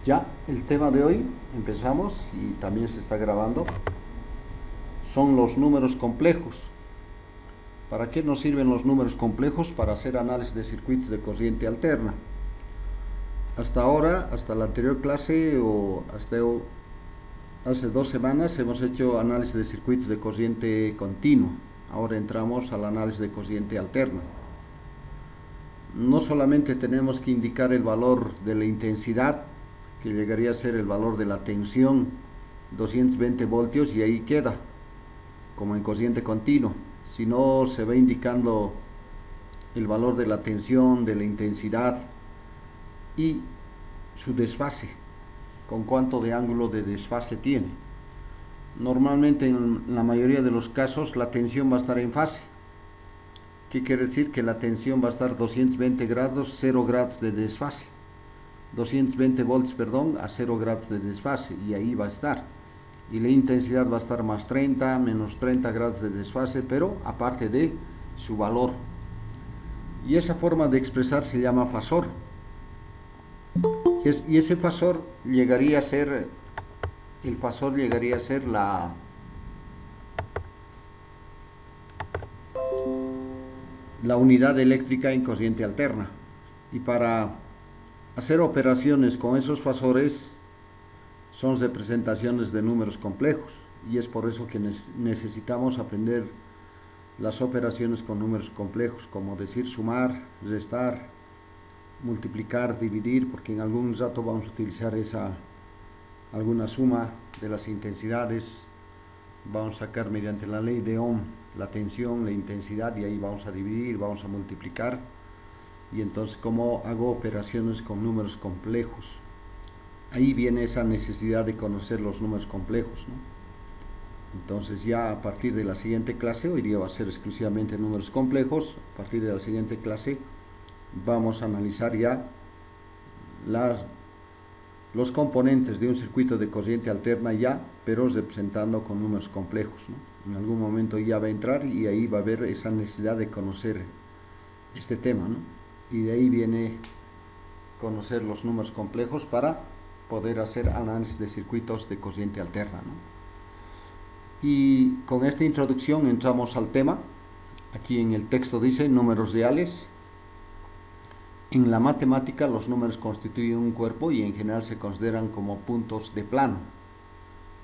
Ya, el tema de hoy, empezamos y también se está grabando, son los números complejos. ¿Para qué nos sirven los números complejos? Para hacer análisis de circuitos de corriente alterna. Hasta ahora, hasta la anterior clase o hasta hace 2 semanas hemos hecho análisis de circuitos de corriente continua. Ahora entramos al análisis de corriente alterna. No solamente tenemos que indicar el valor de la intensidad, que llegaría a ser el valor de la tensión, 220 voltios, y ahí queda, como en corriente continua, sino se va indicando el valor de la tensión, de la intensidad y su desfase, con cuánto de ángulo de desfase tiene. Normalmente en la mayoría de los casos la tensión va a estar en fase. ¿Qué quiere decir? Que la tensión va a estar 220 grados, 0 grados de desfase. 220 volts, perdón, a 0 grados de desfase, y ahí va a estar. Y la intensidad va a estar más 30, menos 30 grados de desfase, pero aparte de su valor. Y esa forma de expresar se llama fasor. Y ese fasor llegaría a ser, el fasor llegaría a ser la unidad eléctrica en corriente alterna. Y para hacer operaciones con esos fasores son representaciones de números complejos, y es por eso que necesitamos aprender las operaciones con números complejos, como decir sumar, restar, multiplicar, dividir, porque en algún rato vamos a utilizar alguna suma de las intensidades. Vamos a sacar mediante la ley de Ohm la tensión, la intensidad, y ahí vamos a dividir, vamos a multiplicar. Y entonces, ¿cómo hago operaciones con números complejos? Ahí viene esa necesidad de conocer los números complejos, ¿no? Entonces, ya a partir de la siguiente clase, hoy día va a ser exclusivamente números complejos. A partir de la siguiente clase vamos a analizar ya los componentes de un circuito de corriente alterna, ya, pero representando con números complejos, ¿no? En algún momento ya va a entrar y ahí va a haber esa necesidad de conocer este tema, ¿no? Y de ahí viene conocer los números complejos para poder hacer análisis de circuitos de corriente alterna, ¿no? Y con esta introducción entramos al tema. Aquí en el texto dice números reales. En la matemática los números constituyen un cuerpo y en general se consideran como puntos de plano.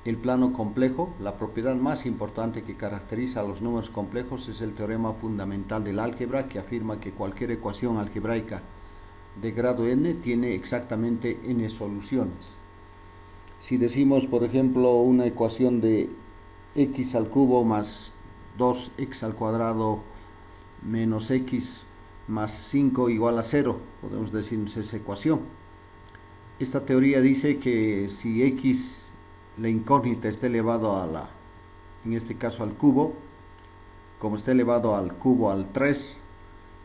El plano complejo, la propiedad más importante que caracteriza a los números complejos, es el teorema fundamental del álgebra, que afirma que cualquier ecuación algebraica de grado n tiene exactamente n soluciones. Si decimos, por ejemplo, una ecuación de x al cubo más 2x al cuadrado menos x más 5 igual a 0, podemos decir esa ecuación. Esta teoría dice que si x, la incógnita, está elevado en este caso al cubo, como está elevado al cubo al 3,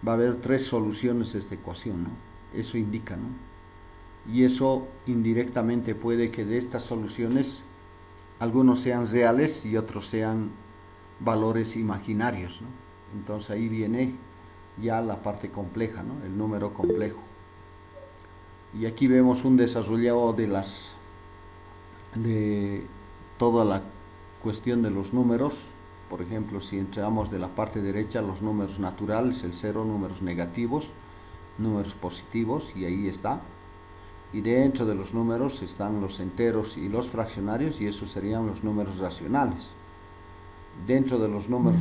va a haber 3 soluciones a esta ecuación, ¿no? Eso indica, ¿no? Y eso indirectamente puede que de estas soluciones algunos sean reales y otros sean valores imaginarios, ¿no? Entonces ahí viene ya la parte compleja, ¿no? El número complejo. Y aquí vemos un desarrollo de toda la cuestión de los números. Por ejemplo, si entramos de la parte derecha, los números naturales, el 0, números negativos, números positivos, y ahí está. Y dentro de los números están los enteros y los fraccionarios, y esos serían los números racionales. Dentro de los números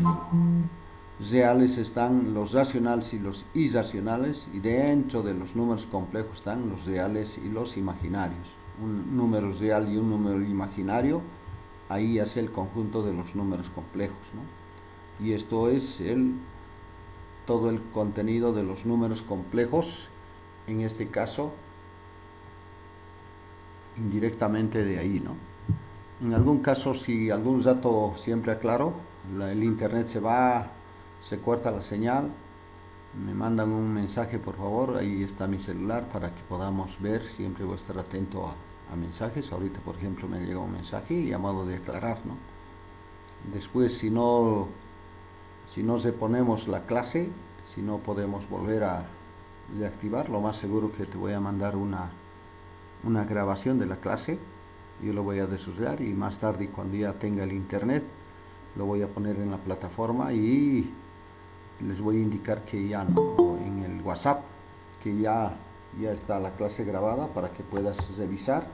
reales están los racionales y los irracionales, y dentro de los números complejos están los reales y los imaginarios. Un número real y un número imaginario, ahí hace el conjunto de los números complejos, ¿no? Y esto es todo el contenido de los números complejos, en este caso indirectamente de ahí, ¿no? En algún caso, si algún dato, siempre aclaro, el internet se corta la señal, me mandan un mensaje, por favor. Ahí está mi celular para que podamos ver. Siempre voy a estar atento a mensajes. Ahorita, por ejemplo, me llega un mensaje y a modo de aclarar, ¿no? Después, si no reponemos la clase, si no podemos volver a reactivar, lo más seguro que te voy a mandar una una grabación de la clase, yo lo voy a desarrollar y más tarde cuando ya tenga el internet lo voy a poner en la plataforma y les voy a indicar que ya no, en el WhatsApp, que ya está la clase grabada para que puedas revisar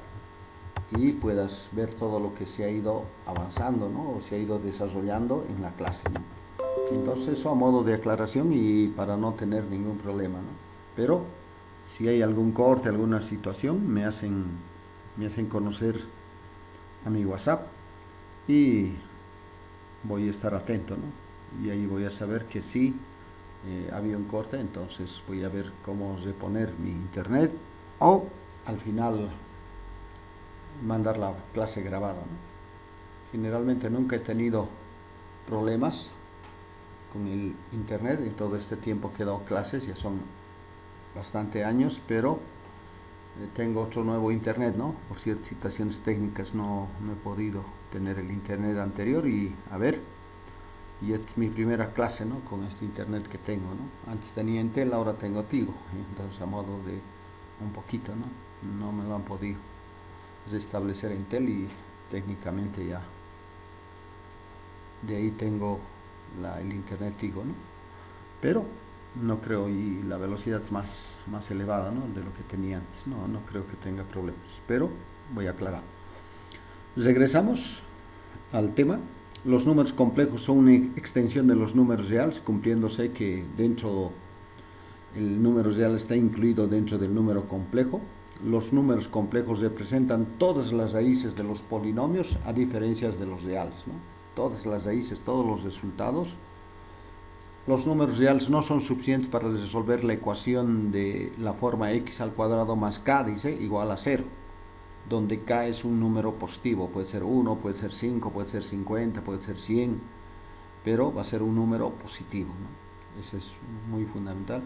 y puedas ver todo lo que se ha ido avanzando, ¿no? O se ha ido desarrollando en la clase, ¿no? Entonces eso a modo de aclaración y para no tener ningún problema, ¿no? Pero si hay algún corte, alguna situación, me hacen conocer a mi WhatsApp y voy a estar atento, ¿no? Y ahí voy a saber que sí había un corte, entonces voy a ver cómo reponer mi internet o al final mandar la clase grabada, ¿no? Generalmente nunca he tenido problemas con el internet en todo este tiempo que he dado clases, ya son bastante años, pero tengo otro nuevo internet, ¿no? Por ciertas situaciones técnicas no he podido tener el internet anterior y a ver, y esta es mi primera clase, ¿no? Con este internet que tengo, ¿no? Antes tenía Entel, ahora tengo Tigo, entonces a modo de un poquito, ¿no? No me lo han podido restablecer Entel y técnicamente ya de ahí tengo el internet Tigo, ¿no? Pero no creo, y la velocidad es más elevada, ¿no? De lo que tenía antes, no creo que tenga problemas, pero voy a aclarar. Regresamos al tema. Los números complejos son una extensión de los números reales, cumpliéndose que dentro el número real está incluido dentro del número complejo. Los números complejos representan todas las raíces de los polinomios a diferencia de los reales, ¿no? Todas las raíces, todos los resultados. Los números reales no son suficientes para resolver la ecuación de la forma x al cuadrado más k, dice, igual a 0, donde k es un número positivo, puede ser 1, puede ser 5, puede ser 50, puede ser 100, pero va a ser un número positivo, ¿no? Eso es muy fundamental.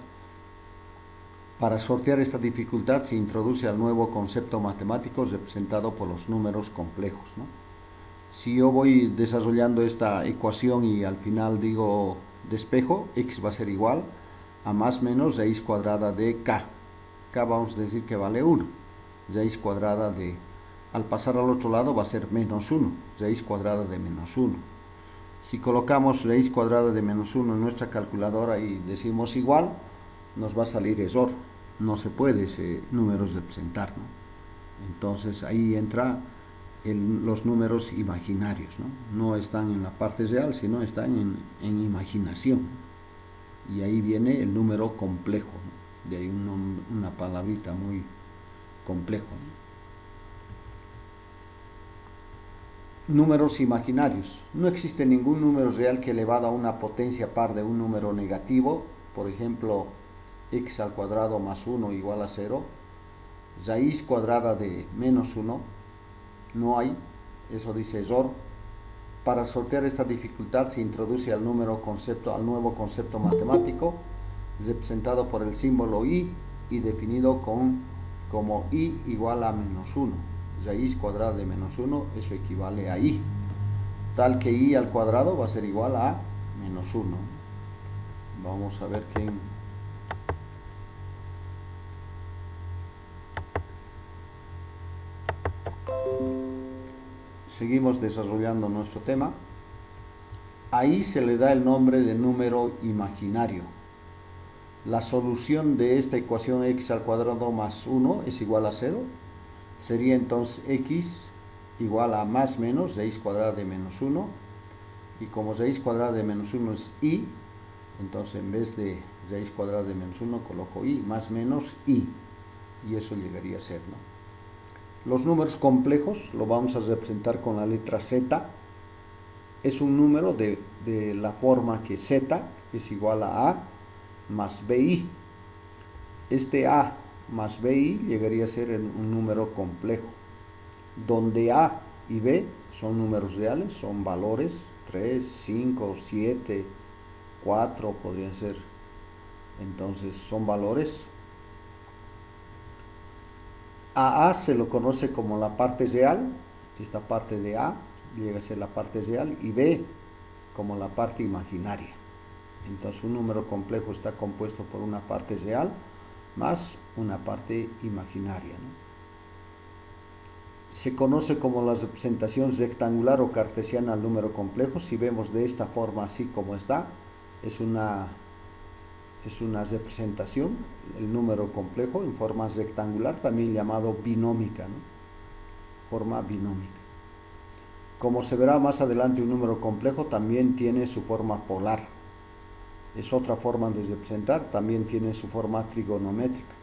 Para sortear esta dificultad se introduce al nuevo concepto matemático representado por los números complejos, ¿no? Si yo voy desarrollando esta ecuación y al final digo despejo, x va a ser igual a más menos raíz cuadrada de k. K vamos a decir que vale 1. Raíz cuadrada de, al pasar al otro lado va a ser menos 1, raíz cuadrada de menos 1. Si colocamos raíz cuadrada de menos 1 en nuestra calculadora y decimos igual, nos va a salir error. No se puede ese número representar, ¿no? Entonces ahí entra los números imaginarios, ¿no? No están en la parte real, sino están en imaginación. Y ahí viene el número complejo, ¿no? De ahí una palabrita muy complejo, ¿no? Números imaginarios. No existe ningún número real que elevado a una potencia par de un número negativo, por ejemplo, x al cuadrado más 1 igual a 0, raíz cuadrada de menos 1, no hay, eso dice error. Para sortear esta dificultad se introduce al nuevo concepto matemático, representado por el símbolo i y definido como i igual a menos 1. Raíz cuadrada de menos 1, eso equivale a i, tal que i al cuadrado va a ser igual a menos 1. Vamos a ver quién. Seguimos desarrollando nuestro tema. Ahí se le da el nombre de número imaginario. La solución de esta ecuación x al cuadrado más 1 es igual a 0. Sería entonces x igual a más menos raíz cuadrada de menos 1. Y como raíz cuadrada de menos 1 es i, entonces en vez de raíz cuadrada de menos 1 coloco i más menos i. Y eso llegaría a ser, ¿no? Los números complejos lo vamos a representar con la letra z. Es un número de la forma que z es igual a más bi. Este a más bi llegaría a ser un número complejo, donde a y b son números reales, son valores, 3, 5, 7, 4 podrían ser, entonces son valores. A se lo conoce como la parte real, esta parte de A llega a ser la parte real, y B como la parte imaginaria. Entonces un número complejo está compuesto por una parte real más una parte imaginaria, ¿no? se conoce como la representación rectangular o cartesiana al número complejo. Si vemos de esta forma, así como está, es una representación, el número complejo en forma rectangular, también llamado binómica, ¿no? Forma binómica. Como se verá más adelante, un número complejo también tiene su forma polar. Es otra forma de representar, también tiene su forma trigonométrica.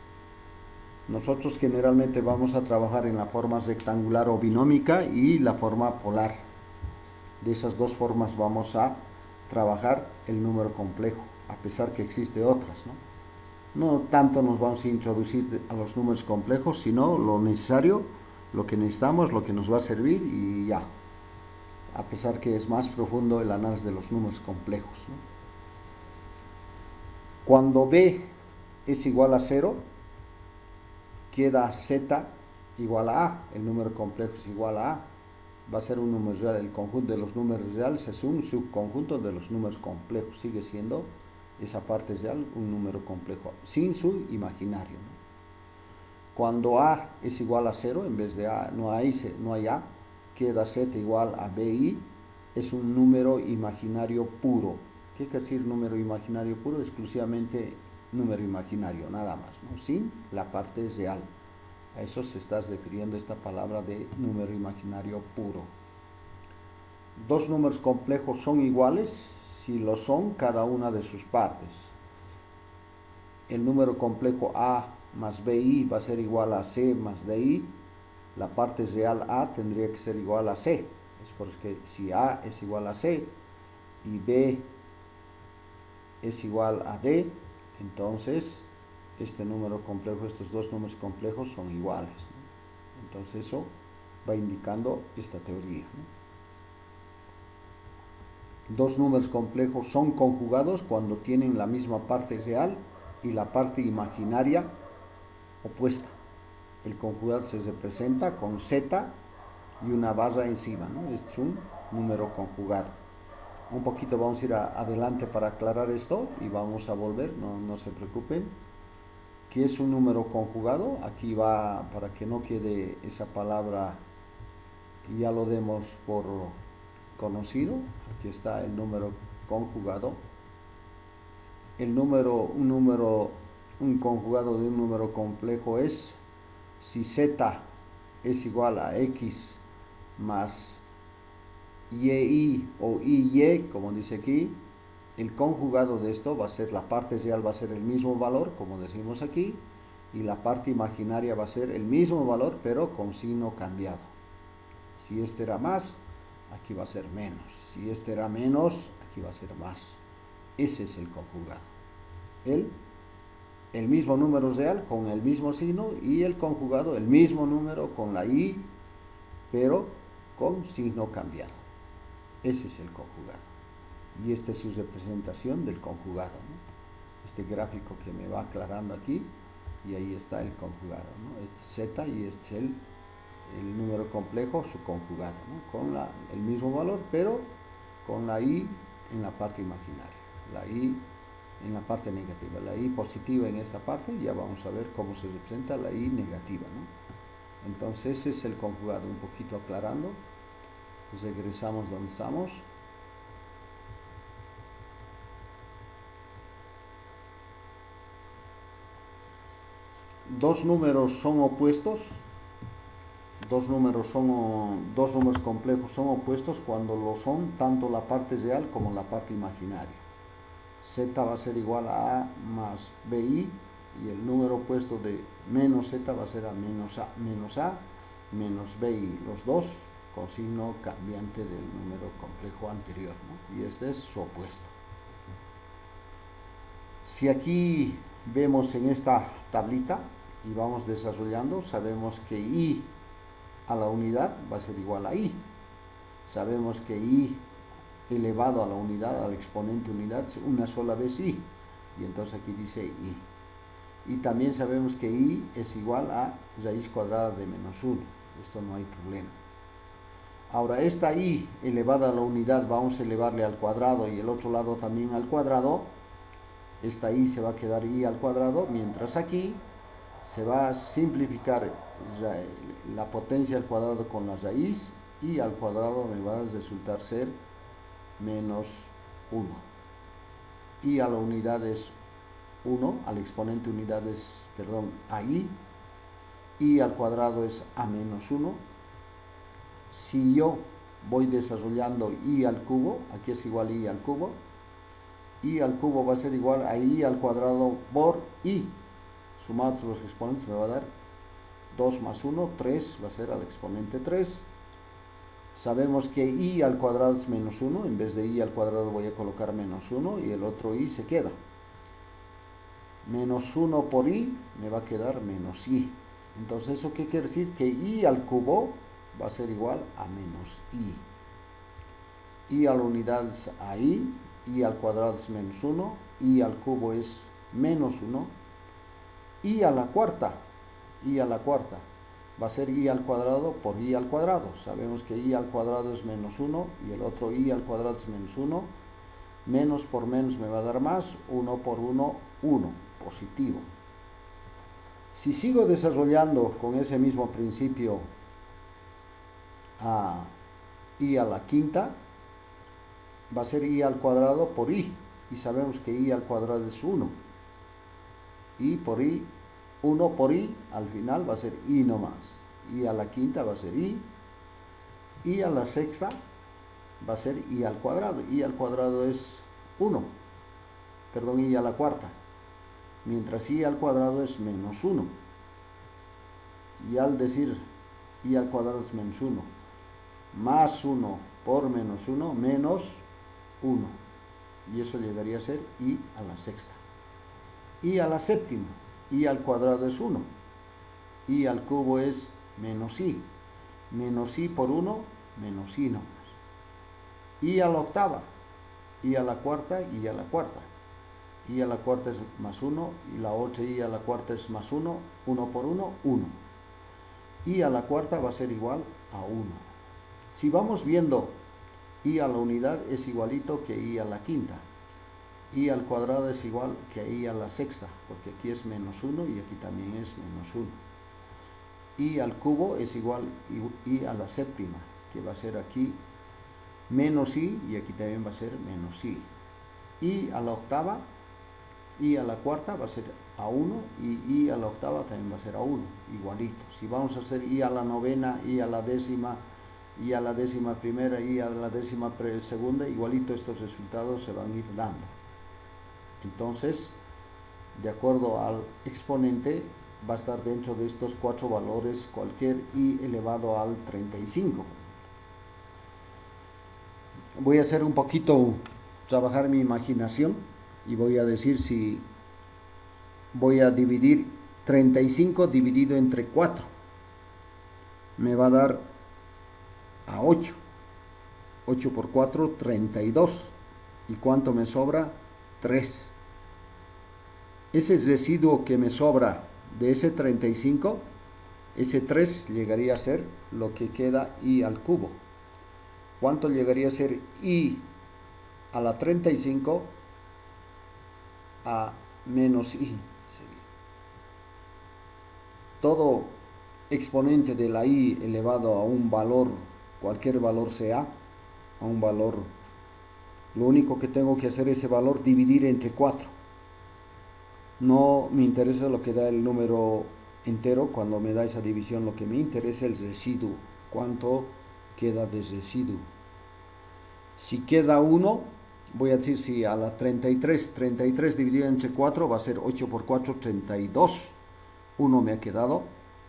Nosotros generalmente vamos a trabajar en la forma rectangular o binómica y la forma polar. De esas dos formas vamos a trabajar el número complejo, a pesar que existe otras, ¿no? No tanto nos vamos a introducir a los números complejos, sino lo necesario, lo que necesitamos, lo que nos va a servir y ya. A pesar que es más profundo el análisis de los números complejos, ¿no? Cuando b es igual a 0, queda z igual a a, el número complejo es igual a a, va a ser un número real, el conjunto de los números reales es un subconjunto de los números complejos, sigue siendo esa parte real un número complejo, sin su imaginario, ¿no? Cuando a es igual a 0, en vez de a no hay a, queda z igual a bi, es un número imaginario puro. ¿Qué quiere decir número imaginario puro? Exclusivamente número imaginario, nada más, ¿no? Sin la parte real. A eso se está refiriendo esta palabra de número imaginario puro. Dos números complejos son iguales si lo son cada una de sus partes. El número complejo a más bi va a ser igual a c más di. La parte real a tendría que ser igual a c. Es porque si a es igual a c y b es igual a d, entonces este número complejo, estos dos números complejos son iguales, ¿no? Entonces eso va indicando esta teoría, ¿no? Dos números complejos son conjugados cuando tienen la misma parte real y la parte imaginaria opuesta. El conjugado se representa con z y una barra encima, ¿no? Este es un número conjugado. Un poquito vamos a ir adelante para aclarar esto y vamos a volver, no se preocupen. ¿Qué es un número conjugado? Aquí va, para que no quede esa palabra y ya lo demos por conocido. Aquí está el número conjugado. Un conjugado de un número complejo es si z es igual a x más y o y, como dice aquí, el conjugado de esto va a ser, la parte real va a ser el mismo valor, como decimos aquí, y la parte imaginaria va a ser el mismo valor, pero con signo cambiado. Si este era más, aquí va a ser menos. Si este era menos, aquí va a ser más. Ese es el conjugado. El mismo número real con el mismo signo y el conjugado, el mismo número con la i, pero con signo cambiado. Ese es el conjugado. Y esta es su representación del conjugado, ¿no? Este gráfico que me va aclarando aquí, y ahí está el conjugado, ¿no? Es z y este es el número complejo, su conjugado, ¿no? Con el mismo valor, pero con la i en la parte imaginaria, la i en la parte negativa, la i positiva en esta parte. Ya vamos a ver cómo se representa la i negativa, ¿no? Entonces ese es el conjugado, un poquito aclarando. Regresamos donde estamos. Dos números son opuestos, dos números complejos son opuestos cuando lo son tanto la parte real como la parte imaginaria. Z va a ser igual a A más BI y el número opuesto de menos Z va a ser a menos BI, los dos con signo cambiante del número complejo anterior, ¿no? Y este es su opuesto. Si aquí vemos en esta tablita y vamos desarrollando, sabemos que i a la unidad va a ser igual a i. Sabemos que i elevado a la unidad, al exponente unidad, una sola vez i. Y entonces aquí dice i. Y también sabemos que i es igual a raíz cuadrada de menos 1. Esto no hay problema. Ahora, esta i elevada a la unidad vamos a elevarle al cuadrado y el otro lado también al cuadrado. Esta i se va a quedar i al cuadrado, mientras aquí se va a simplificar la potencia al cuadrado con la raíz, y al cuadrado me va a resultar ser menos 1. Y a la unidad es 1, al exponente unidad es, perdón, AI, y al cuadrado es a menos 1. Si yo voy desarrollando i al cubo, aquí es igual a i al cubo, i al cubo va a ser igual a i al cuadrado por i, sumados los exponentes me va a dar 2 más 1, 3, va a ser al exponente 3. Sabemos que i al cuadrado es menos 1, en vez de i al cuadrado voy a colocar menos 1 y el otro i se queda. Menos 1 por i me va a quedar menos i. Entonces, ¿eso qué quiere decir? Que i al cubo va a ser igual a menos i. I a la unidad es a i al cuadrado es menos 1, i al cubo es menos 1, i a la cuarta va a ser i al cuadrado por i al cuadrado. Sabemos que i al cuadrado es menos 1 y el otro i al cuadrado es menos 1. Menos por menos me va a dar más, 1 por 1, 1, positivo. Si sigo desarrollando con ese mismo principio a i a la quinta, va a ser i al cuadrado por i, y sabemos que i al cuadrado es 1. I por i, 1 por i, al final va a ser i nomás. I a la quinta va a ser i a la sexta va a ser i al cuadrado. I al cuadrado es 1, perdón, i a la cuarta, mientras i al cuadrado es menos 1. Y al decir i al cuadrado es menos 1, más 1 por menos 1, menos 1. Y eso llegaría a ser i a la sexta. I a la séptima, i al cuadrado es 1. I al cubo es menos i. Menos i por 1, menos i nomás. I a la octava, i a la cuarta, i a la cuarta. I a la cuarta es más 1, y la otra i a la cuarta es más 1, 1 por 1, 1. I a la cuarta va a ser igual a 1. Si vamos viendo, i a la unidad es igualito que i a la quinta. I al cuadrado es igual que i a la sexta, porque aquí es menos 1 y aquí también es menos 1. I al cubo es igual a i a la séptima, que va a ser aquí menos i, y aquí también va a ser menos i. I a la octava, i a la cuarta va a ser a 1, y i a la octava también va a ser a 1, igualito. Si vamos a hacer i a la novena, i a la décima, i a la décima primera, i a la décima segunda, igualito estos resultados se van a ir dando. Entonces, de acuerdo al exponente, va a estar dentro de estos 4 valores cualquier i elevado al 35. Voy a hacer un poquito, trabajar mi imaginación, y voy a decir si voy a dividir 35 dividido entre 4. Me va a dar a 8. 8 por 4, 32. ¿Y cuánto me sobra? 3. Ese residuo que me sobra de ese 35, ese 3 llegaría a ser lo que queda i al cubo. ¿Cuánto llegaría a ser i a la 35 a menos i? Todo exponente de la i elevado a un valor, cualquier valor sea, a un valor, lo único que tengo que hacer es ese valor dividir entre 4. No me interesa lo que da el número entero. Cuando me da esa división, lo que me interesa es el residuo. ¿Cuánto queda de residuo? Si queda 1, voy a decir si a la 33 dividido entre 4 va a ser 8 por 4, 32. 1 me ha quedado.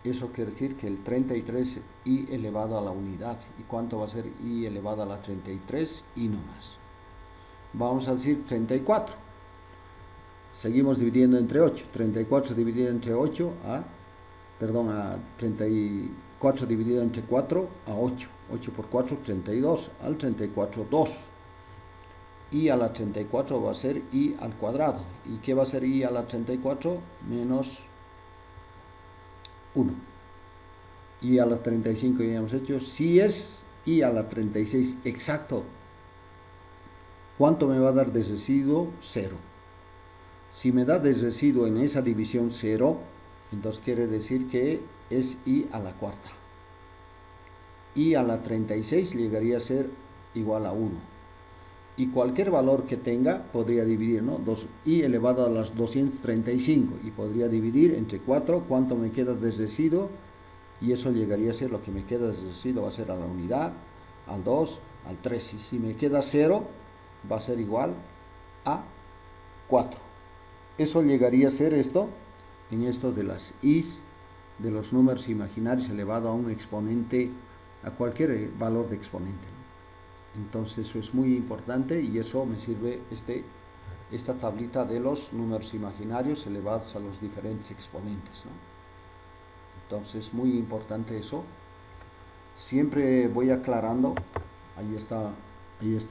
Eso quiere decir que el 33 i elevado a la unidad. ¿Y cuánto va a ser i elevado a la 33? I nomás. Vamos a decir 34. Seguimos dividiendo entre 8. 34 dividido entre 8 a 34 dividido entre 4 a 8. 8 por 4, 32. Al 34, 2. I a la 34 va a ser i al cuadrado. ¿Y qué va a ser i a la 34? Menos 1. I a la 35 ya hemos hecho. Si es i a la 36 exacto, ¿cuánto me va a dar de residuo? 0. Si me da de residuo en esa división 0, Entonces quiere decir que es i a la cuarta. I a la 36 llegaría a ser igual a 1. Y cualquier valor que tenga podría dividir, ¿no? I elevado a las 235 y podría dividir entre 4 cuánto me queda de residuo, y eso llegaría a ser lo que me queda de residuo, va a ser a la unidad, al 2, al 3, y si me queda 0 va a ser igual a 4. Eso llegaría a ser esto, en esto de las i's, de los números imaginarios elevado a un exponente, a cualquier valor de exponente. Entonces eso es muy importante, y eso me sirve esta tablita de los números imaginarios elevados a los diferentes exponentes, ¿no? Entonces muy importante eso. Siempre voy aclarando, ahí está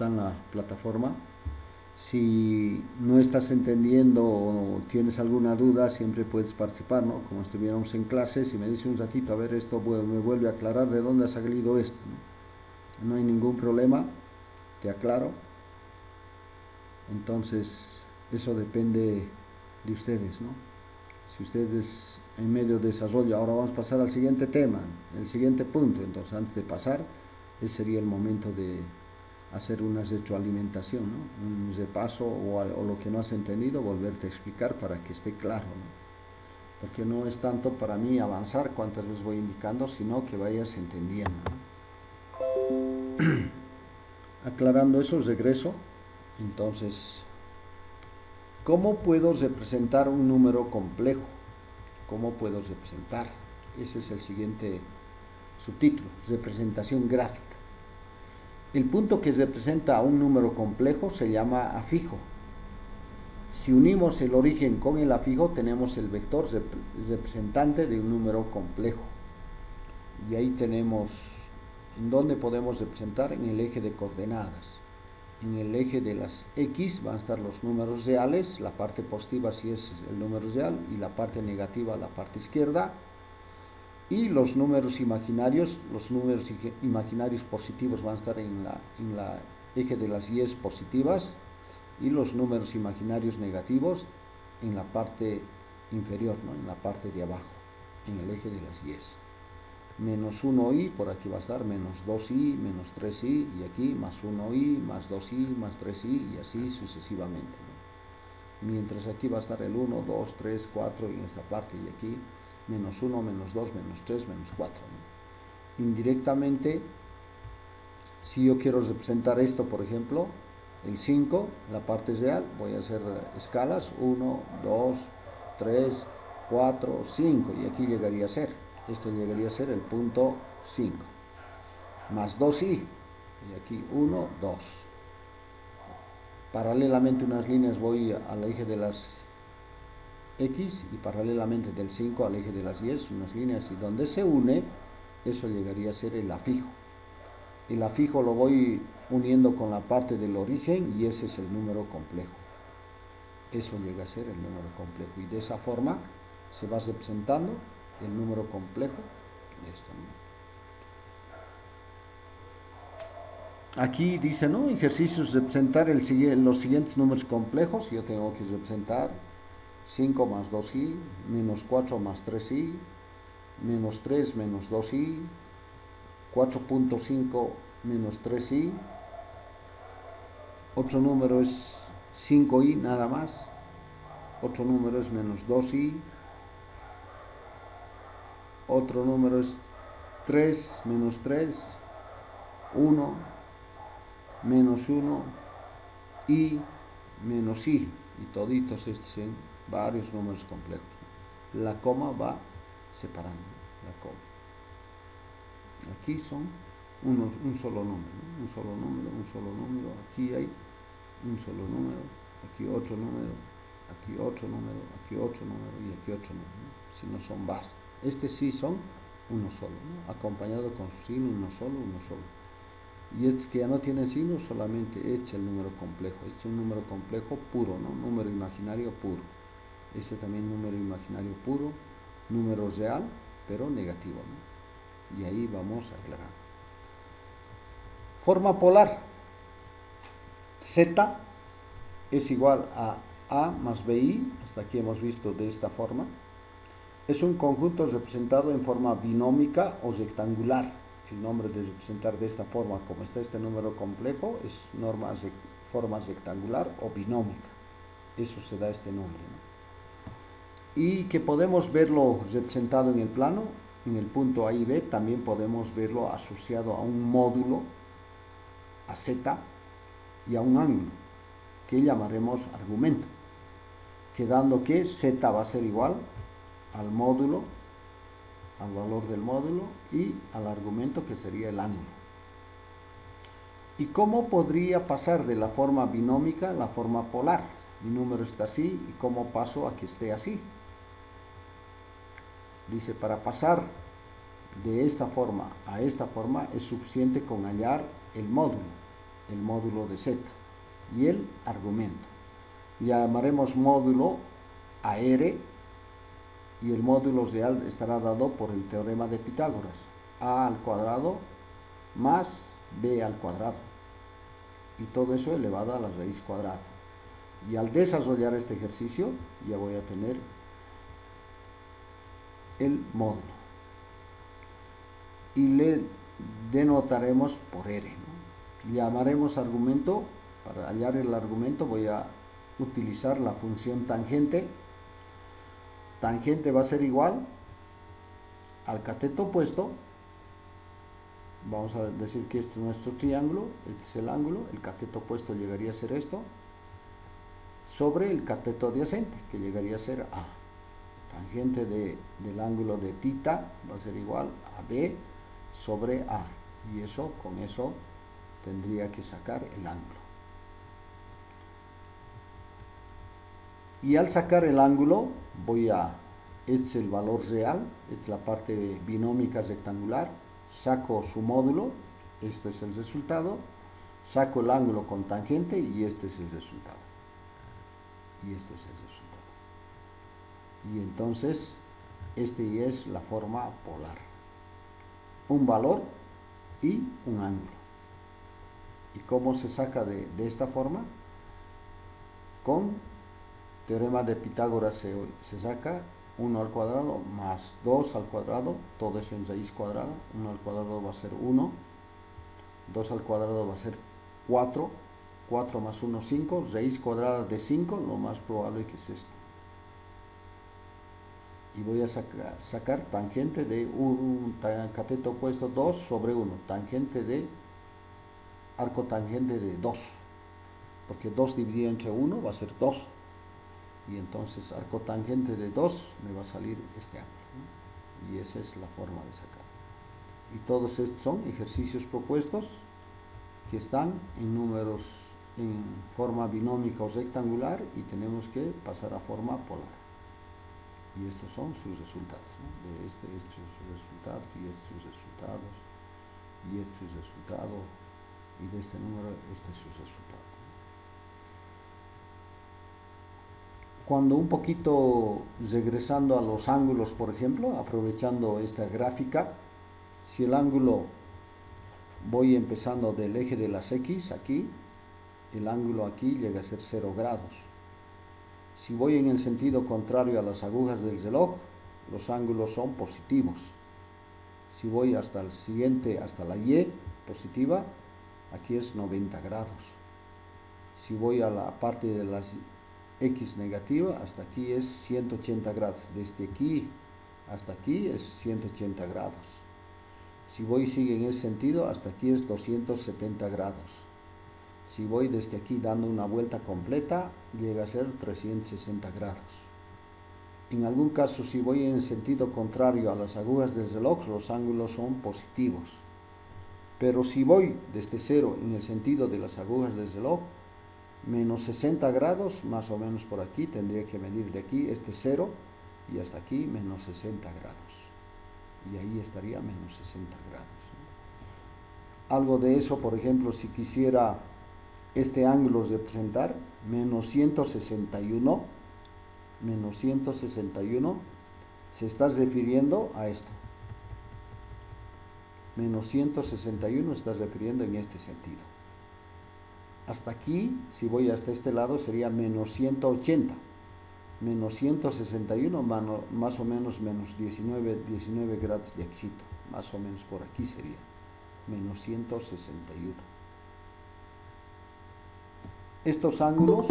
en la plataforma. Si no estás entendiendo o tienes alguna duda, siempre puedes participar, ¿no? Como estuviéramos en clases, y me dice un ratito, a ver, esto me vuelve a aclarar de dónde ha salido esto, ¿no? No hay ningún problema, te aclaro. Entonces eso depende de ustedes, ¿no? Si ustedes en medio de desarrollo, ahora vamos a pasar al siguiente tema, el siguiente punto. Entonces antes de pasar, ese sería el momento de hacer una retroalimentación, ¿no? Un repaso, o lo que no has entendido, volverte a explicar para que esté claro, ¿no? Porque no es tanto para mí avanzar cuántas veces voy indicando, sino que vayas entendiendo, ¿no? Aclarando eso, regreso. Entonces, ¿cómo puedo representar un número complejo? ¿Cómo puedo representar? Ese es el siguiente subtítulo, representación gráfica. El punto que representa a un número complejo se llama afijo. Si unimos el origen con el afijo, tenemos el vector representante de un número complejo. Y ahí tenemos, ¿en dónde podemos representar? En el eje de coordenadas. En el eje de las X van a estar los números reales, la parte positiva si es el número real, y la parte negativa, la parte izquierda. Y los números imaginarios positivos van a estar en la eje de las Y's positivas, y los números imaginarios negativos en la parte inferior, ¿no? En la parte de abajo, en el eje de las Y's. Menos 1i, por aquí va a estar menos 2i, menos 3i, y aquí más 1i, más 2i, más 3i, y así sucesivamente, ¿no? Mientras aquí va a estar el 1, 2, 3, 4 en esta parte, y aquí menos 1, menos 2, menos 3, menos 4, ¿no? Indirectamente, si yo quiero representar esto, por ejemplo, el 5, la parte real, voy a hacer escalas, 1, 2, 3, 4, 5, y aquí llegaría a ser, esto llegaría a ser el punto 5, más 2i, y aquí 1, 2. Paralelamente unas líneas voy al eje de las X, y paralelamente del 5 al eje de las Y, unas líneas, y donde se une, eso llegaría a ser el afijo. El afijo lo voy uniendo con la parte del origen, y ese es el número complejo. Eso llega a ser el número complejo, y de esa forma se va representando el número complejo. Esto, ¿no? Aquí dice, ¿no? Ejercicios, representar los siguientes números complejos. Yo tengo que representar 5 más 2i, menos 4 más 3i, menos 3 menos 2i, 4.5 menos 3i, otro número es 5i nada más, otro número es menos 2i, otro número es 3 menos 3, 1, menos 1, i, menos i, y toditos estos en varios números complejos. La coma va separando, la coma. Aquí son un solo número, ¿no? Un solo número, aquí hay un solo número, aquí otro número, aquí otro número, aquí otro número, y aquí otro número, ¿no? Si no son varios. Sí son uno solo, ¿no? Acompañado con su signo, uno solo. Y es que ya no tiene signo, solamente es el número complejo. Este es un número complejo puro, ¿no? Número imaginario puro. Este también número imaginario puro, número real, pero negativo, ¿no? Y ahí vamos a aclarar. Forma polar. Z es igual a A más BI, hasta aquí hemos visto de esta forma. Es un conjunto representado en forma binómica o rectangular. El nombre de representar de esta forma, como está este número complejo, es forma rectangular o binómica. Eso se da este nombre, ¿no? Y que podemos verlo representado en el plano, en el punto A y B, también podemos verlo asociado a un módulo, a Z, y a un ángulo, que llamaremos argumento, quedando que Z va a ser igual al módulo, al valor del módulo y al argumento, que sería el ángulo. ¿Y cómo podría pasar de la forma binómica a la forma polar? Mi número está así, ¿y cómo paso a que esté así? Dice, para pasar de esta forma a esta forma es suficiente con hallar el módulo de Z y el argumento. Llamaremos módulo a R, y el módulo real estará dado por el teorema de Pitágoras: a al cuadrado más b al cuadrado, y todo eso elevado a la raíz cuadrada. Y al desarrollar este ejercicio ya voy a tener el módulo y le denotaremos por R, ¿no? Llamaremos argumento. Para hallar el argumento voy a utilizar la función tangente. Tangente va a ser igual al cateto opuesto. Vamos a decir que este es nuestro triángulo, este es el ángulo, el cateto opuesto llegaría a ser esto, sobre el cateto adyacente, que llegaría a ser A. Tangente del ángulo de tita va a ser igual a B sobre A, y eso, con eso tendría que sacar el ángulo. Y al sacar el ángulo este es el valor real, esta es la parte binómica rectangular, saco su módulo, esto es el resultado, saco el ángulo con tangente y este es el resultado. Y este es el resultado. Y entonces, este es la forma polar. Un valor y un ángulo. ¿Y cómo se saca de esta forma? Con teorema de Pitágoras se saca 1 al cuadrado más 2 al cuadrado, todo eso en raíz cuadrada. 1 al cuadrado va a ser 1, 2 al cuadrado va a ser 4, 4 más 1, 5, raíz cuadrada de 5, lo más probable que es esto. Y voy a sacar tangente de un cateto opuesto 2 sobre 1, tangente de arco tangente de 2, porque 2 dividido entre 1 va a ser 2, y entonces arco tangente de 2 me va a salir este ángulo, ¿no? Y esa es la forma de sacar. Y todos estos son ejercicios propuestos que están en números en forma binómica o rectangular, y tenemos que pasar a forma polar. Y estos son sus resultados, ¿no? De estos sus resultados, y estos sus resultados, y este es su resultado, y de este número este es su resultado. Cuando un poquito regresando a los ángulos, por ejemplo, aprovechando esta gráfica, si el ángulo, voy empezando del eje de las X aquí, el ángulo aquí llega a ser 0 grados. Si voy en el sentido contrario a las agujas del reloj, los ángulos son positivos. Si voy hasta el siguiente, hasta la Y positiva, aquí es 90 grados. Si voy a la parte de las X negativa, hasta aquí es 180 grados. Desde aquí hasta aquí es 180 grados. Si voy y sigue en ese sentido, hasta aquí es 270 grados. Si voy desde aquí dando una vuelta completa, llega a ser 360 grados. En algún caso, si voy en sentido contrario a las agujas del reloj, los ángulos son positivos. Pero si voy desde cero en el sentido de las agujas del reloj, menos 60 grados, más o menos por aquí, tendría que medir de aquí, este 0, y hasta aquí menos 60 grados. Y ahí estaría menos 60 grados. Algo de eso, por ejemplo, si quisiera este ángulo representar, menos 161, se está refiriendo a esto. Menos 161 está refiriendo en este sentido. Hasta aquí, si voy hasta este lado, sería menos 180. menos 161 más o menos menos 19 grados de éxito, más o menos por aquí sería, menos 161. Estos ángulos,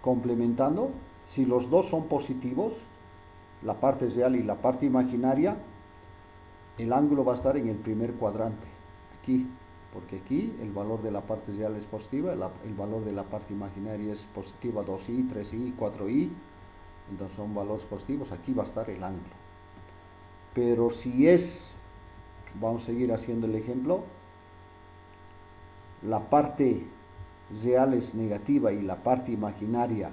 complementando, si los dos son positivos, la parte real y la parte imaginaria, el ángulo va a estar en el primer cuadrante, aquí, porque aquí el valor de la parte real es positiva, el valor de la parte imaginaria es positiva, 2i, 3i, 4i, entonces son valores positivos, aquí va a estar el ángulo. Pero si es, vamos a seguir haciendo el ejemplo, la parte real es negativa y la parte imaginaria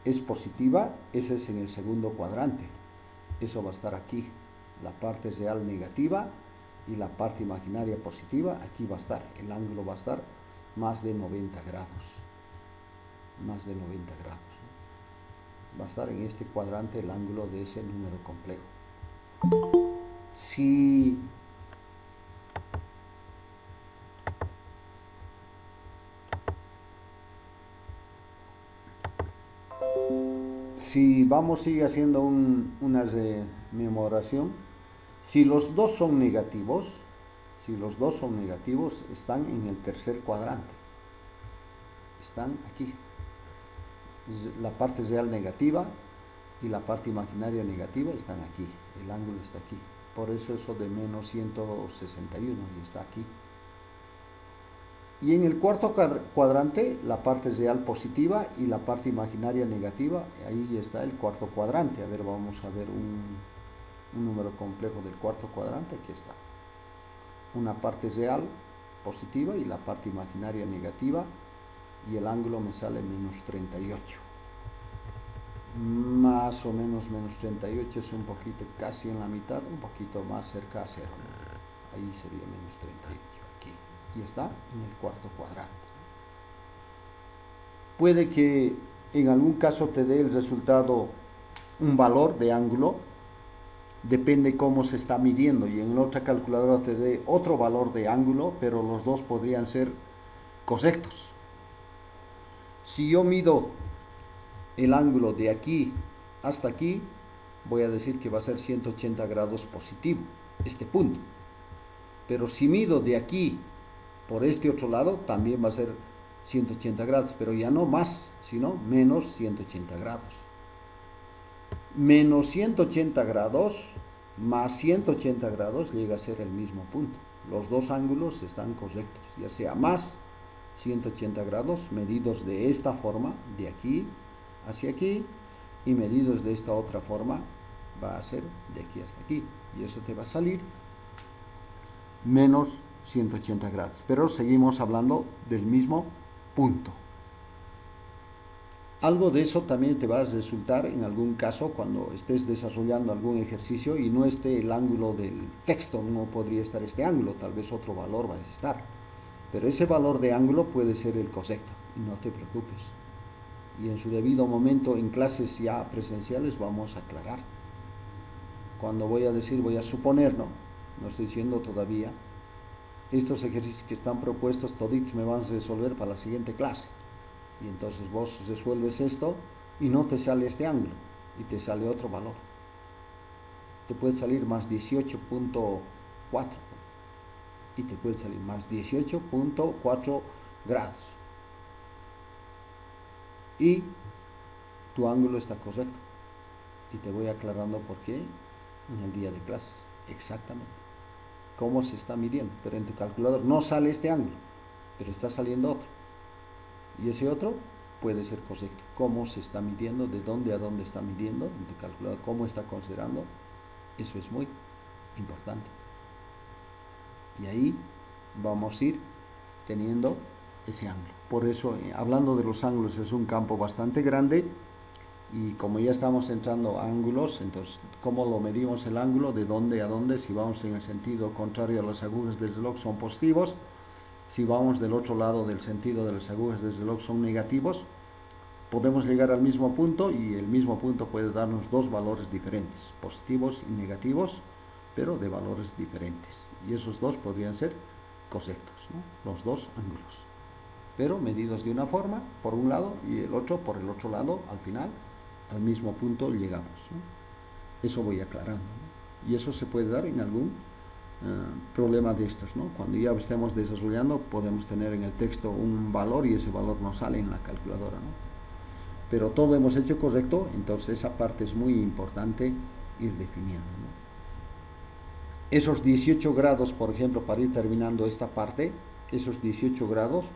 es positiva, ese es en el segundo cuadrante, eso va a estar aquí, la parte real negativa y la parte imaginaria positiva, aquí va a estar, el ángulo va a estar más de 90 grados, más de 90 grados, ¿no? Va a estar en este cuadrante el ángulo de ese número complejo. Si vamos, sigue haciendo una rememoración, si los dos son negativos, están en el tercer cuadrante, están aquí, la parte real negativa y la parte imaginaria negativa están aquí, el ángulo está aquí, por eso de menos 161 y está aquí. Y en el cuarto cuadrante, la parte real positiva y la parte imaginaria negativa, ahí está el cuarto cuadrante. A ver, vamos a ver un número complejo del cuarto cuadrante, aquí está. Una parte real positiva y la parte imaginaria negativa, y el ángulo me sale menos 38. Más o menos menos 38 es un poquito, casi en la mitad, un poquito más cerca a 0. Ahí sería menos 38, aquí. Y está en el cuarto cuadrante. Puede que en algún caso te dé el resultado un valor de ángulo, depende cómo se está midiendo, y en la otra calculadora te dé otro valor de ángulo, pero los dos podrían ser correctos. Si yo mido el ángulo de aquí hasta aquí, voy a decir que va a ser 180 grados positivo, este punto. Pero si mido de aquí por este otro lado, también va a ser 180 grados, pero ya no más, sino menos 180 grados. Menos 180 grados más 180 grados llega a ser el mismo punto. Los dos ángulos están correctos, ya sea más 180 grados medidos de esta forma, de aquí hacia aquí, y medidos de esta otra forma, va a ser de aquí hasta aquí, y eso te va a salir menos 180 grados, pero seguimos hablando del mismo punto. Algo de eso también te va a resultar en algún caso cuando estés desarrollando algún ejercicio y no esté el ángulo del texto, no podría estar este ángulo, tal vez otro valor va a estar, pero ese valor de ángulo puede ser el correcto, y no te preocupes. Y en su debido momento, en clases ya presenciales, vamos a aclarar. Cuando voy a decir, voy a suponer, no estoy diciendo todavía, estos ejercicios que están propuestos, toditos me van a resolver para la siguiente clase. Y entonces vos resuelves esto y no te sale este ángulo, y te sale otro valor. Te puede salir más 18.4 y te puede salir más 18.4 grados. Y tu ángulo está correcto. Y te voy aclarando por qué en el día de clases. Exactamente. Cómo se está midiendo. Pero en tu calculador no sale este ángulo, pero está saliendo otro. Y ese otro puede ser correcto. Cómo se está midiendo, de dónde a dónde está midiendo en tu calculador, cómo está considerando. Eso es muy importante. Y ahí vamos a ir teniendo ese ángulo. Por eso, hablando de los ángulos, es un campo bastante grande, y como ya estamos entrando a ángulos, entonces, ¿cómo lo medimos el ángulo? ¿De dónde a dónde? Si vamos en el sentido contrario a las agujas del reloj, son positivos. Si vamos del otro lado del sentido de las agujas del reloj, son negativos. Podemos llegar al mismo punto, y el mismo punto puede darnos dos valores diferentes, positivos y negativos, pero de valores diferentes. Y esos dos podrían ser correctos, ¿no? Los dos ángulos, pero medidos de una forma por un lado y el otro por el otro lado al final, al mismo punto llegamos, ¿no? Eso voy aclarando, ¿no? Y eso se puede dar en algún problema de estos, ¿no? Cuando ya estemos desarrollando, podemos tener en el texto un valor y ese valor no sale en la calculadora, ¿no? Pero todo hemos hecho correcto, entonces esa parte es muy importante ir definiendo, ¿no? Esos 18 grados, por ejemplo, para ir terminando esta parte, esos 18 grados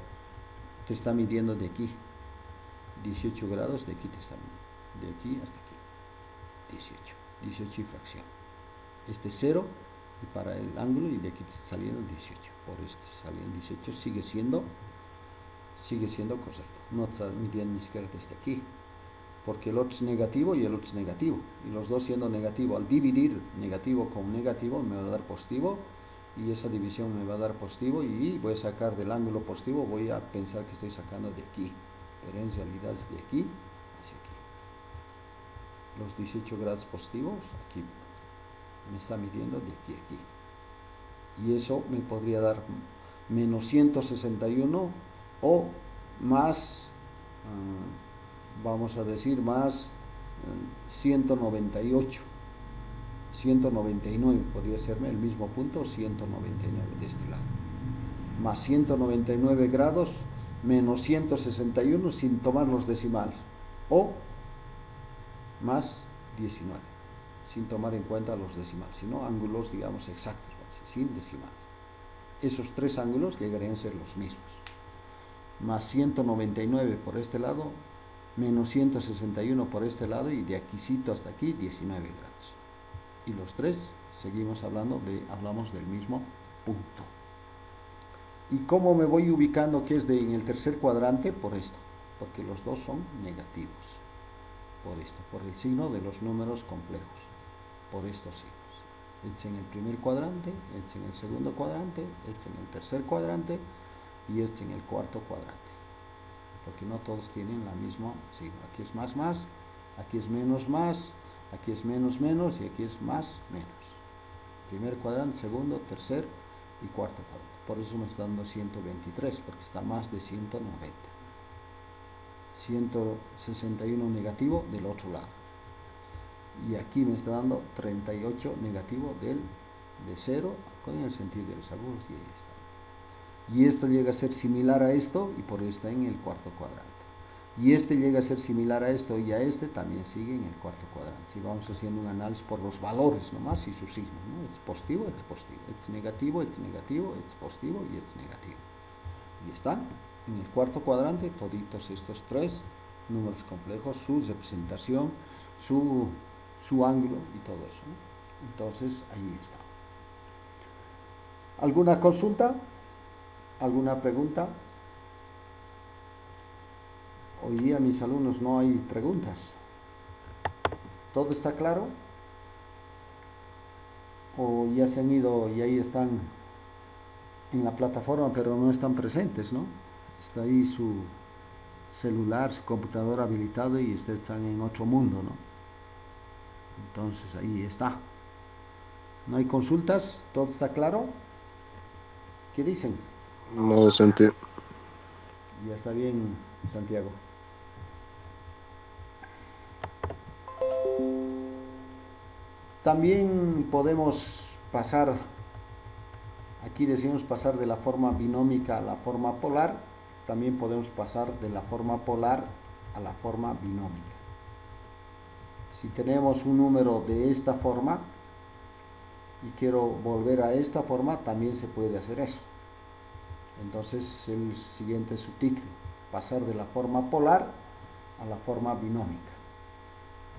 te está midiendo de aquí. 18 grados de aquí te está midiendo. De aquí hasta aquí. 18 y fracción. Este 0 y para el ángulo, y de aquí te está saliendo 18. Por este saliendo 18, sigue siendo correcto. No está midiendo ni siquiera desde aquí, porque el otro es negativo y el otro es negativo, y los dos siendo negativo, al dividir negativo con negativo me va a dar positivo, y esa división me va a dar positivo, y voy a sacar del ángulo positivo, voy a pensar que estoy sacando de aquí, pero en realidad es de aquí hacia aquí. Los 18 grados positivos, aquí me está midiendo de aquí a aquí, y eso me podría dar menos 161 o más, vamos a decir más 198, 199, podría serme el mismo punto, 199 de este lado, más 199 grados, menos 161 sin tomar los decimales, o más 19, sin tomar en cuenta los decimales, sino ángulos, digamos, exactos, sin decimales. Esos tres ángulos llegarían a ser los mismos. Más 199 por este lado, menos 161 por este lado, y de aquícito hasta aquí 19 grados. Y los tres seguimos hablamos del mismo punto. ¿Y cómo me voy ubicando que es en el tercer cuadrante? Por esto, porque los dos son negativos. Por esto, por el signo de los números complejos, por estos signos. Este en el primer cuadrante, este en el segundo cuadrante, este en el tercer cuadrante y este en el cuarto cuadrante, porque no todos tienen la misma signo. Aquí es más, aquí es menos, aquí es menos, y aquí es más, menos. Primer cuadrante, segundo, tercer y cuarto cuadrante. Por eso me está dando 123, porque está más de 190. 161 negativo del otro lado. Y aquí me está dando 38 negativo de 0 con el sentido de los ángulos, y ahí está. Y esto llega a ser similar a esto, y por eso está en el cuarto cuadrante. Y este llega a ser similar a esto, y a este también sigue en el cuarto cuadrante. Si vamos haciendo un análisis por los valores nomás y sus signos, ¿no? Este es positivo, este es positivo, este es negativo, este es negativo, este es positivo y este es negativo. Y están en el cuarto cuadrante toditos estos tres números complejos, su representación, su ángulo y todo eso, ¿no? Entonces ahí está. ¿Alguna consulta? ¿Alguna pregunta? Hoy día mis alumnos no hay preguntas. ¿Todo está claro? ¿O ya se han ido y ahí están en la plataforma pero no están presentes, ¿no? Está ahí su celular, su computadora habilitado y ustedes están en otro mundo, ¿no? Entonces ahí está. ¿No hay consultas? ¿Todo está claro? ¿Qué dicen? No, Santi. Ya está bien, Santiago. También podemos pasar, aquí decimos pasar de la forma binómica a la forma polar, también podemos pasar de la forma polar a la forma binómica. Si tenemos un número de esta forma y quiero volver a esta forma, también se puede hacer eso. Entonces el siguiente subtítulo, pasar de la forma polar a la forma binómica.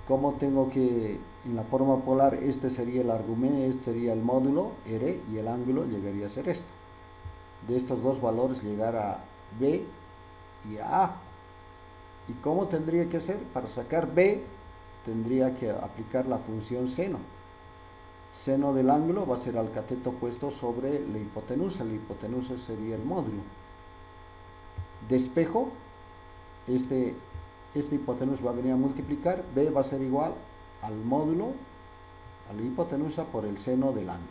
¿Cómo tengo que, en la forma polar, este sería el argumento, este sería el módulo, R, y el ángulo llegaría a ser esto? De estos dos valores llegar a B y a A. ¿Y cómo tendría que hacer? Para sacar B, tendría que aplicar la función seno. Seno del ángulo va a ser al cateto opuesto sobre la hipotenusa sería el módulo. Despejo, este hipotenusa va a venir a multiplicar, B va a ser igual al módulo, a la hipotenusa por el seno del ángulo.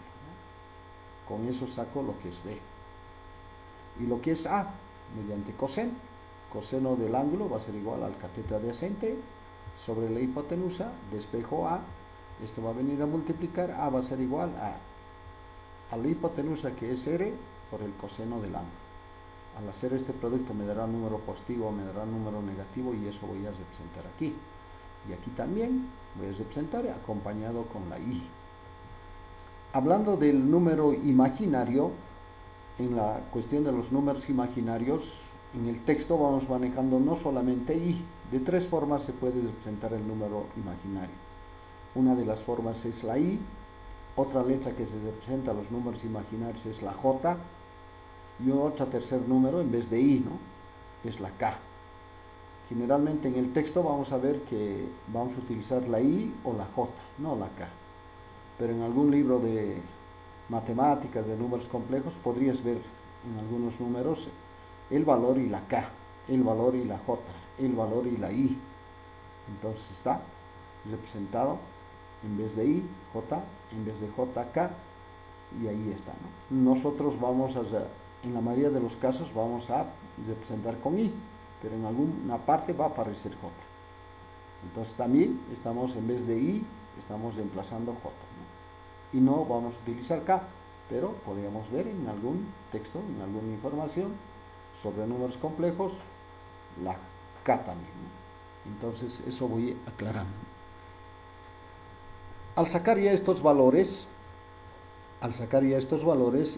Con eso saco lo que es B. Y lo que es A, mediante coseno. Coseno del ángulo va a ser igual al cateto adyacente sobre la hipotenusa, despejo A, esto va a venir a multiplicar, A va a ser igual a la hipotenusa, que es R, por el coseno del ángulo. Al hacer este producto me dará número positivo, me dará número negativo, y eso voy a representar aquí. Y aquí también voy a representar acompañado con la I. Hablando del número imaginario, en la cuestión de los números imaginarios, en el texto vamos manejando no solamente I. De tres formas se puede representar el número imaginario. Una de las formas es la I, otra letra que se representa a los números imaginarios es la J, y otro tercer número en vez de I, ¿no?, es la K. Generalmente en el texto vamos a ver que vamos a utilizar la I o la J, no la K. Pero en algún libro de matemáticas, de números complejos, podrías ver en algunos números el valor y la K, el valor y la J, el valor y la I. Entonces está representado en vez de I, J, en vez de J, K, y ahí está, ¿no? Nosotros vamos a, en la mayoría de los casos, vamos a representar con I, pero en alguna parte va a aparecer J. Entonces también estamos, en vez de I, estamos reemplazando J, ¿no? Y no vamos a utilizar K, pero podríamos ver en algún texto, en alguna información sobre números complejos, la K también, ¿no? Entonces eso voy aclarando. Al sacar ya estos valores,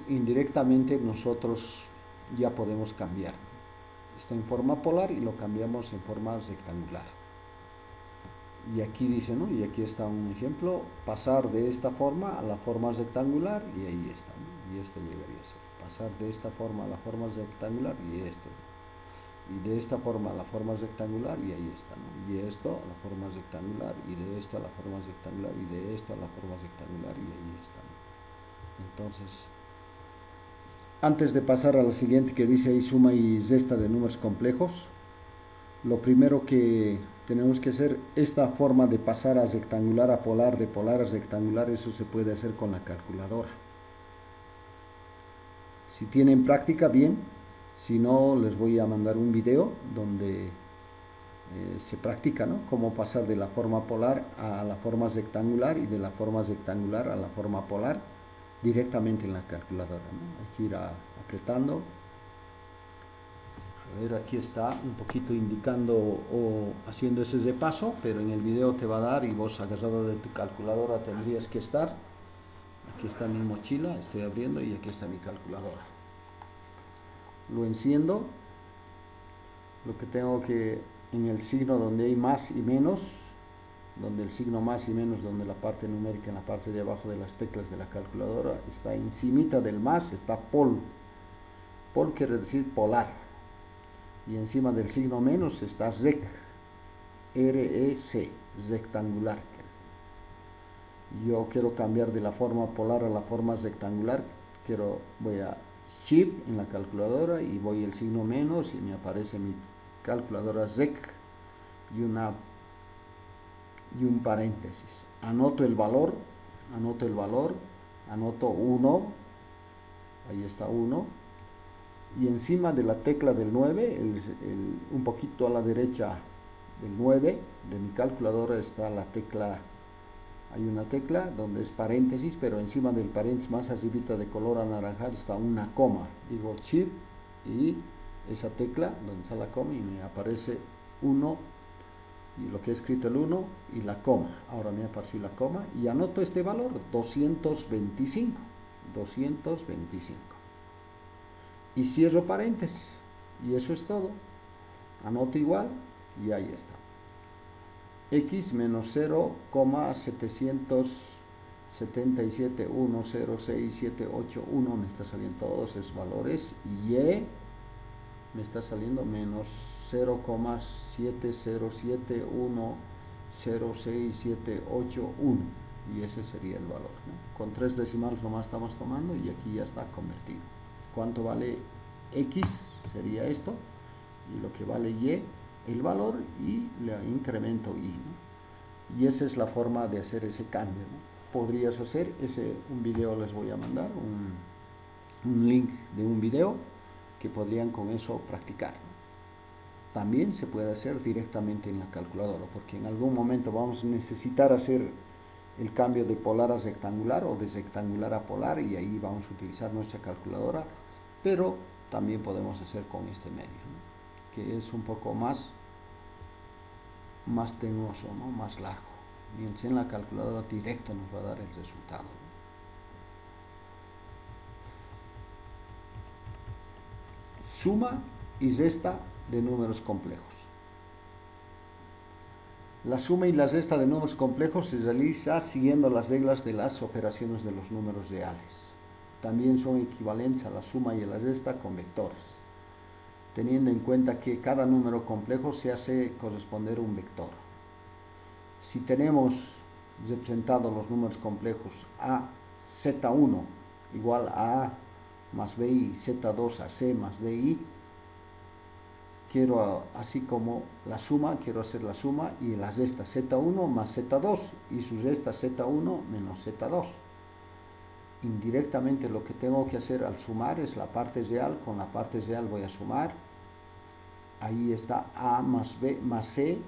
indirectamente nosotros ya podemos cambiar. Está en forma polar y lo cambiamos en forma rectangular. Y aquí dice, ¿no? Y aquí está un ejemplo: pasar de esta forma a la forma rectangular, y ahí está, ¿no? Y esto llegaría a ser pasar de esta forma a la forma rectangular, y esto, y de esta forma a la forma rectangular, y ahí está, ¿no? Y esto a la forma rectangular, y de esto a la forma rectangular, y de esto a la forma rectangular, y ahí está, ¿no? Entonces, antes de pasar a la siguiente, que dice ahí suma y resta de números complejos, lo primero que tenemos que hacer, esta forma de pasar a rectangular a polar, de polar a rectangular, eso se puede hacer con la calculadora. Si tienen práctica, bien; si no, les voy a mandar un video donde se practica, ¿no?, cómo pasar de la forma polar a la forma rectangular, y de la forma rectangular a la forma polar, directamente en la calculadora, ¿no? Hay que ir apretando. A ver, aquí está un poquito indicando o haciendo ese repaso, pero en el video te va a dar, y vos agarrado de tu calculadora tendrías que estar. Aquí está mi mochila, estoy abriendo, y aquí está mi calculadora. Lo enciendo. Lo que tengo que, en el signo donde hay más y menos, donde el signo más y menos, donde la parte numérica en la parte de abajo de las teclas de la calculadora, está encimita del más, está pol. Pol quiere decir polar. Y encima del signo menos está rec, R-E-C, rectangular. Yo quiero cambiar de la forma polar a la forma rectangular. Voy a Shift en la calculadora, y voy el signo menos, y me aparece mi calculadora rec y un paréntesis. Anoto el valor, anoto 1, ahí está 1, y encima de la tecla del 9, un poquito a la derecha del 9 de mi calculadora, está la tecla, hay una tecla donde es paréntesis, pero encima del paréntesis, más arribita de color anaranjado, está una coma. Digo Shift y esa tecla donde está la coma, y me aparece 1, y lo que he escrito el 1 y la coma. Ahora me apareció la coma, y anoto este valor, 225, y cierro paréntesis, y eso es todo. Anoto igual, y ahí está. X menos 0,777106781 me está saliendo todos esos valores, y Y me está saliendo menos 0,707106781, y ese sería el valor, ¿no? Con 3 decimales nomás estamos tomando, y aquí ya está convertido. ¿Cuánto vale X? Sería esto, y lo que vale Y, el valor, y le incremento Y, ¿no? Y esa es la forma de hacer ese cambio, ¿no? Podrías hacer un video, les voy a mandar un link de un video que podrían con eso practicar, ¿no? también se puede hacer directamente en la calculadora, porque en algún momento vamos a necesitar hacer el cambio de polar a rectangular o de rectangular a polar, y ahí vamos a utilizar nuestra calculadora, pero también podemos hacer con este medio, ¿no? Que es un poco más tedioso, ¿no? Más largo, mientras en la calculadora directo nos va a dar el resultado, ¿no? Suma y resta de números complejos. La suma y la resta de números complejos se realiza siguiendo las reglas de las operaciones de los números reales. También son equivalentes a la suma y a la resta con vectores, teniendo en cuenta que cada número complejo se hace corresponder a un vector. Si tenemos representados los números complejos a z1 igual a A más BI, Z2 a C más DI, quiero, así como la suma, quiero hacer la suma y la resta Z1 más Z2 y su resta Z1 menos Z2. Indirectamente lo que tengo que hacer al sumar es la parte real, con la parte real voy a sumar, ahí está A más B más C,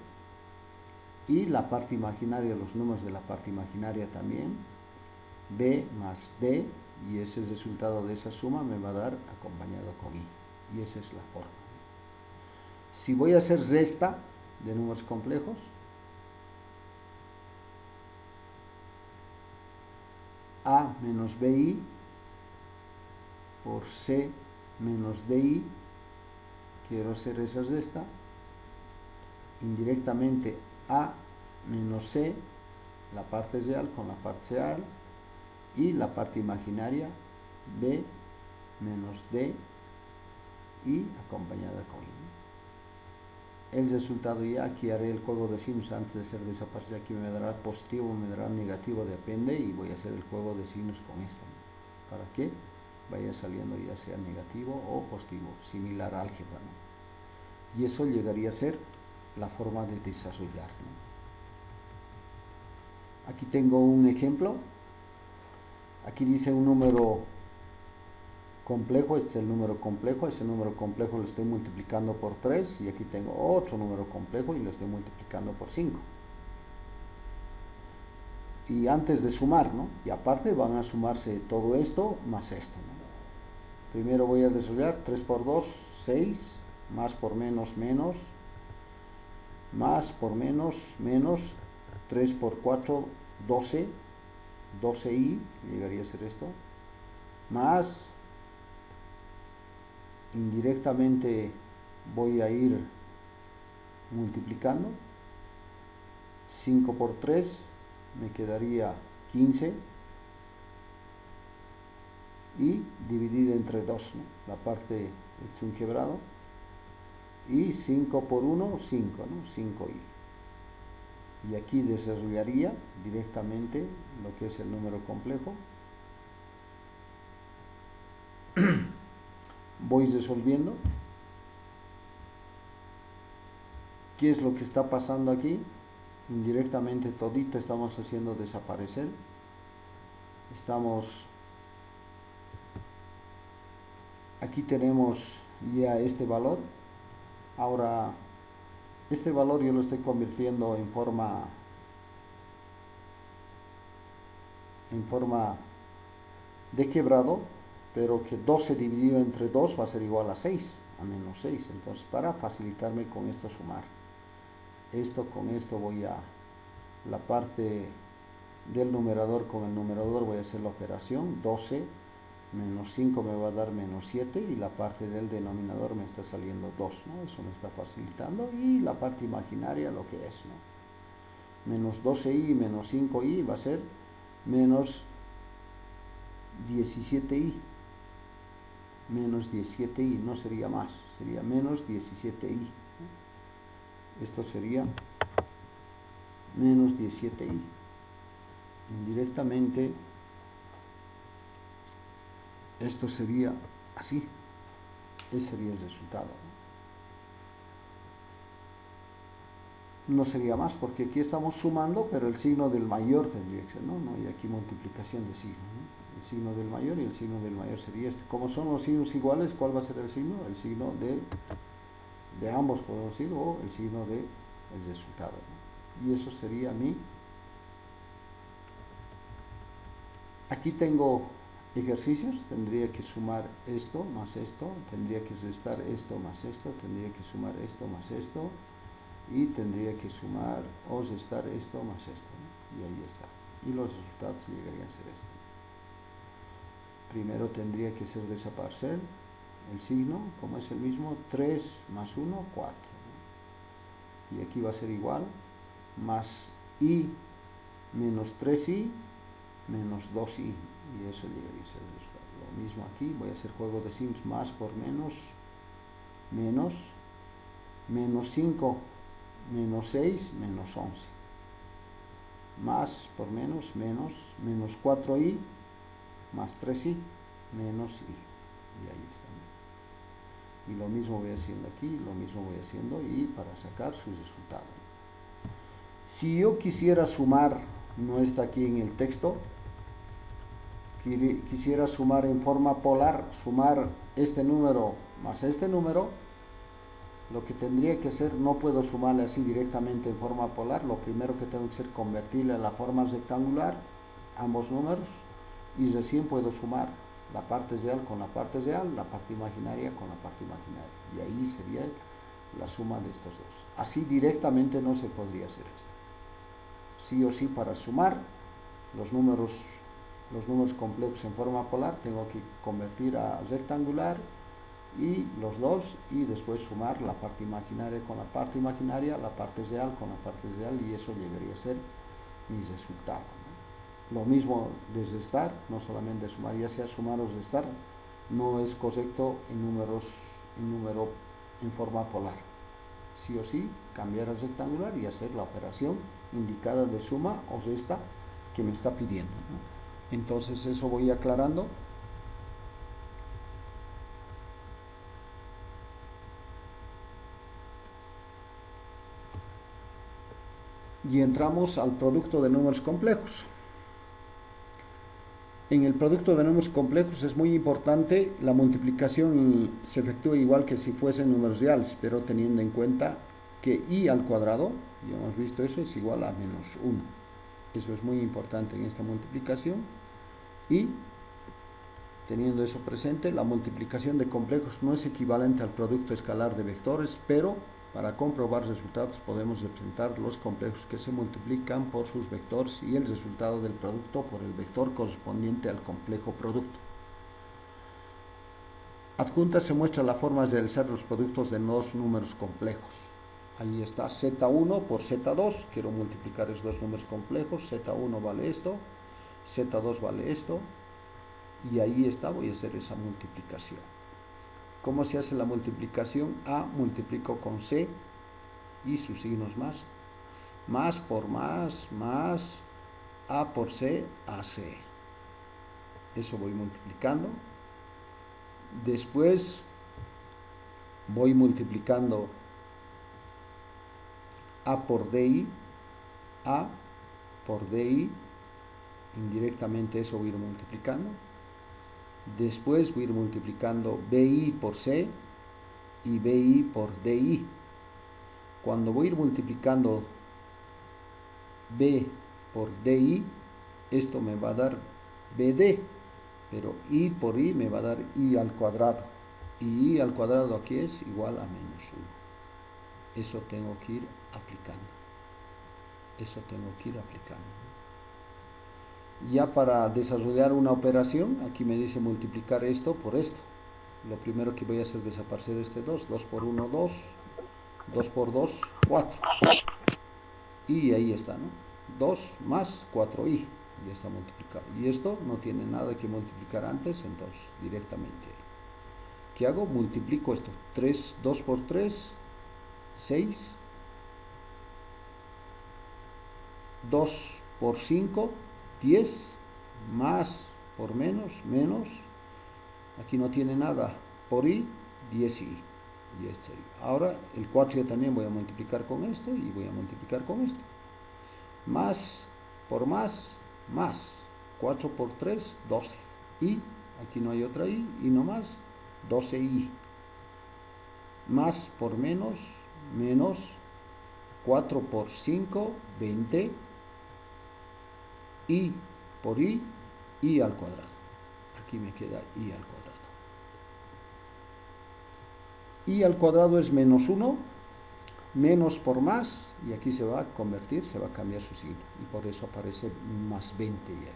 y la parte imaginaria, los números de la parte imaginaria también, B más D, y ese resultado de esa suma me va a dar acompañado con I, y esa es la forma. Si voy a hacer resta de números complejos, A menos BI por C menos DI, quiero hacer esa resta, indirectamente A menos C, la parte real con la parte real, y la parte imaginaria B menos D y acompañada con I. El resultado, ya aquí haré el juego de signos antes de hacer desaparecer, aquí me dará positivo, me dará negativo, depende, y voy a hacer el juego de signos con esto, ¿no? Para que vaya saliendo ya sea negativo o positivo, similar a álgebra, ¿no? Y eso llegaría a ser la forma de desarrollar, ¿no? Aquí tengo un ejemplo. Aquí dice un número complejo, este es el número complejo, ese número complejo lo estoy multiplicando por 3, y aquí tengo otro número complejo y lo estoy multiplicando por 5. Y antes de sumar, ¿no? Y aparte van a sumarse todo esto más esto, ¿no? Primero voy a desarrollar 3 por 2, 6, más por menos, menos, más por menos, menos, 3 por 4, 12, 12i, llegaría a ser esto, más, indirectamente voy a ir multiplicando, 5 por 3 me quedaría 15, y dividido entre 2, ¿no? La parte es un quebrado, y 5 por 1, 5, ¿no? 5i. Y aquí desarrollaría directamente lo que es el número complejo. Voy resolviendo. ¿Qué es lo que está pasando aquí? Indirectamente todito estamos haciendo desaparecer. Aquí tenemos ya este valor. Ahora, este valor yo lo estoy convirtiendo en forma de quebrado, pero que 12 dividido entre 2 va a ser igual a 6, a menos 6. Entonces, para facilitarme con esto sumar, esto con esto voy a, la parte del numerador con el numerador voy a hacer la operación, 12 menos 5 me va a dar menos 7, y la parte del denominador me está saliendo 2, ¿no? Eso me está facilitando, y la parte imaginaria lo que es, ¿no? Menos 12i menos 5i va a ser menos 17i, menos 17i, no sería más, sería menos 17i, esto sería menos 17i. Indirectamente esto sería así, ese sería el resultado. No sería más, porque aquí estamos sumando, pero el signo del mayor tendría que ser, ¿no? Y aquí multiplicación de signos, ¿no? El signo del mayor y el signo del mayor sería este. Como son los signos iguales, ¿cuál va a ser el signo? El signo de ambos puedo decir, o el signo del resultado, ¿no? Y eso sería mi... Aquí tengo ejercicios, tendría que sumar esto más esto, tendría que restar esto más esto, tendría que sumar esto más esto, y tendría que sumar o restar esto más esto, ¿no? Y ahí está. Y los resultados llegarían a ser esto. Primero tendría que ser desaparecer el signo, como es el mismo, 3 más 1, 4. ¿No? Y aquí va a ser igual, más i menos 3i menos 2i. Y eso llegaría a ser el resultado. Lo mismo aquí, voy a hacer juego de signos, más por menos, menos, menos 5, menos 6, menos 11. Más por menos, menos, menos 4i, más 3i, menos i. Y ahí está. Y lo mismo voy haciendo aquí, lo mismo voy haciendo y para sacar su resultado. Si yo quisiera sumar, no está aquí en el texto, quisiera sumar en forma polar, sumar este número más este número, lo que tendría que hacer, no puedo sumarle así directamente en forma polar, lo primero que tengo que hacer es convertirle a la forma rectangular, ambos números, y recién puedo sumar la parte real con la parte real, la parte imaginaria con la parte imaginaria, y ahí sería la suma de estos dos. Así directamente no se podría hacer esto. Sí o sí, para sumar los números complejos en forma polar, tengo que convertir a rectangular y los dos, y después sumar la parte imaginaria con la parte imaginaria, la parte real con la parte real, y eso llegaría a ser mi resultado, ¿no? Lo mismo de restar, no solamente de sumar, ya sea sumar o restar, no es correcto en número en forma polar. Sí o sí, cambiar a rectangular y hacer la operación indicada de suma o resta que me está pidiendo, ¿no? Entonces eso voy aclarando. Y entramos al producto de números complejos. En el producto de números complejos es muy importante la multiplicación, se efectúa igual que si fuesen números reales, pero teniendo en cuenta que i al cuadrado, ya hemos visto eso, es igual a menos 1. Eso es muy importante en esta multiplicación. Y teniendo eso presente, la multiplicación de complejos no es equivalente al producto escalar de vectores, pero para comprobar resultados podemos representar los complejos que se multiplican por sus vectores y el resultado del producto por el vector correspondiente al complejo producto. Adjunta se muestra la forma de realizar los productos de dos números complejos. Ahí está, z1 por z2, quiero multiplicar esos dos números complejos, z1 vale esto, z2 vale esto, y ahí está, voy a hacer esa multiplicación. ¿Cómo se hace la multiplicación? A multiplico con C y sus signos más. Más por más, A por C, AC. Eso voy multiplicando. Después voy multiplicando A por DI, A por DI. Indirectamente eso voy a ir multiplicando. Después voy a ir multiplicando BI por C y BI por DI. Cuando voy a ir multiplicando B por DI, esto me va a dar BD, pero I por I me va a dar I al cuadrado. Y I al cuadrado aquí es igual a menos 1. Eso tengo que ir aplicando. Ya para desarrollar una operación, aquí me dice multiplicar esto por esto. Lo primero que voy a hacer es desaparecer este 2. 2 por 1, 2. 2 por 2, 4. Y ahí está, ¿no? 2 más 4i. Ya está multiplicado. Y esto no tiene nada que multiplicar antes, entonces directamente. ¿Qué hago? Multiplico esto. 3, 2 por 3, 6. 2 por 5, 10, más por menos, aquí no tiene nada, por i, 10i, y este sería. Ahora el 4 yo también voy a multiplicar con esto, y voy a multiplicar con esto, más por más, 4 por 3, 12, y aquí no hay otra i, y no más, 12i, más por menos, menos 4 por 5, 20, y por y al cuadrado. Aquí me queda y al cuadrado. Y al cuadrado es menos 1, menos por más, y aquí se va a convertir, se va a cambiar su signo, y por eso aparece más 20 y aquí.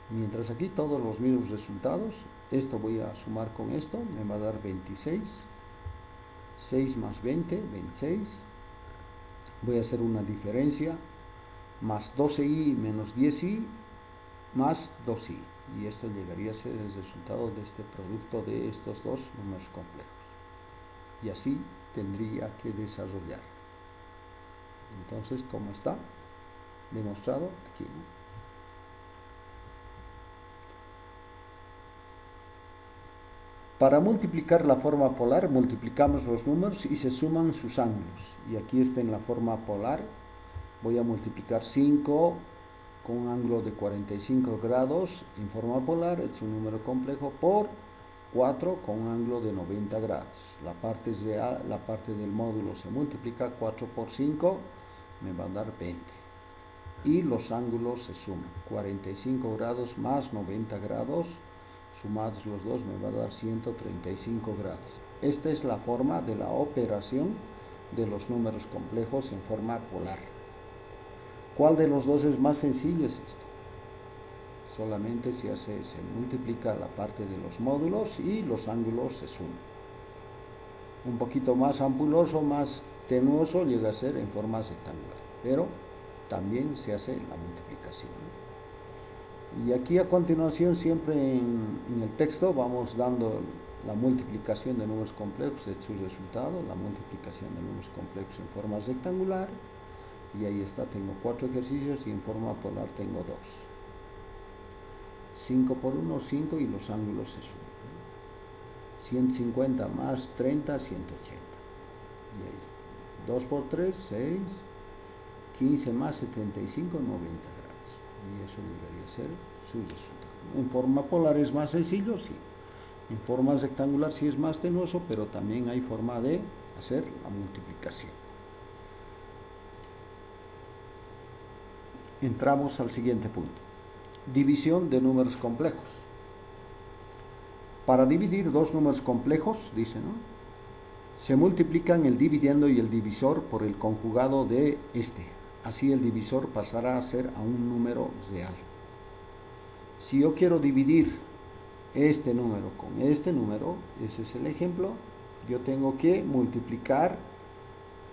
Mientras aquí todos los mismos resultados, esto voy a sumar con esto, me va a dar 26, 6 más 20, 26, voy a hacer una diferencia, más 12i menos 10i, más 2i, y esto llegaría a ser el resultado de este producto de estos dos números complejos, y así tendría que desarrollar. Entonces, ¿cómo está demostrado aquí, ¿no? Para multiplicar la forma polar, multiplicamos los números y se suman sus ángulos. Y aquí está en la forma polar. Voy a multiplicar 5 con un ángulo de 45 grados en forma polar, es un número complejo, por 4 con un ángulo de 90 grados. La parte del módulo se multiplica, 4 por 5 me va a dar 20. Y los ángulos se suman, 45 grados más 90 grados, sumados los dos me va a dar 135 grados. Esta es la forma de la operación de los números complejos en forma polar. ¿Cuál de los dos es más sencillo? Es esto. Solamente se multiplica la parte de los módulos y los ángulos se suman. Un poquito más ampuloso, más tenuoso, llega a ser en forma rectangular, pero también se hace la multiplicación. Y aquí a continuación, siempre en el texto, vamos dando la multiplicación de números complejos, de su resultado, la multiplicación de números complejos en forma rectangular, y ahí está, tengo 4 ejercicios y en forma polar tengo 2. 5 por 1, 5 y los ángulos se suman. 150 más 30, 180. Y ahí está. 2 por 3, 6. 15 más 75, 90 grados. Y eso debería ser su resultado. En forma polar es más sencillo, sí. En forma rectangular sí es más tenoso, pero también hay forma de hacer la multiplicación. Entramos al siguiente punto. División de números complejos. Para dividir dos números complejos, dice, ¿no?, se multiplican el dividendo y el divisor por el conjugado de este. Así el divisor pasará a ser a un número real. Si yo quiero dividir este número con este número, ese es el ejemplo, yo tengo que multiplicar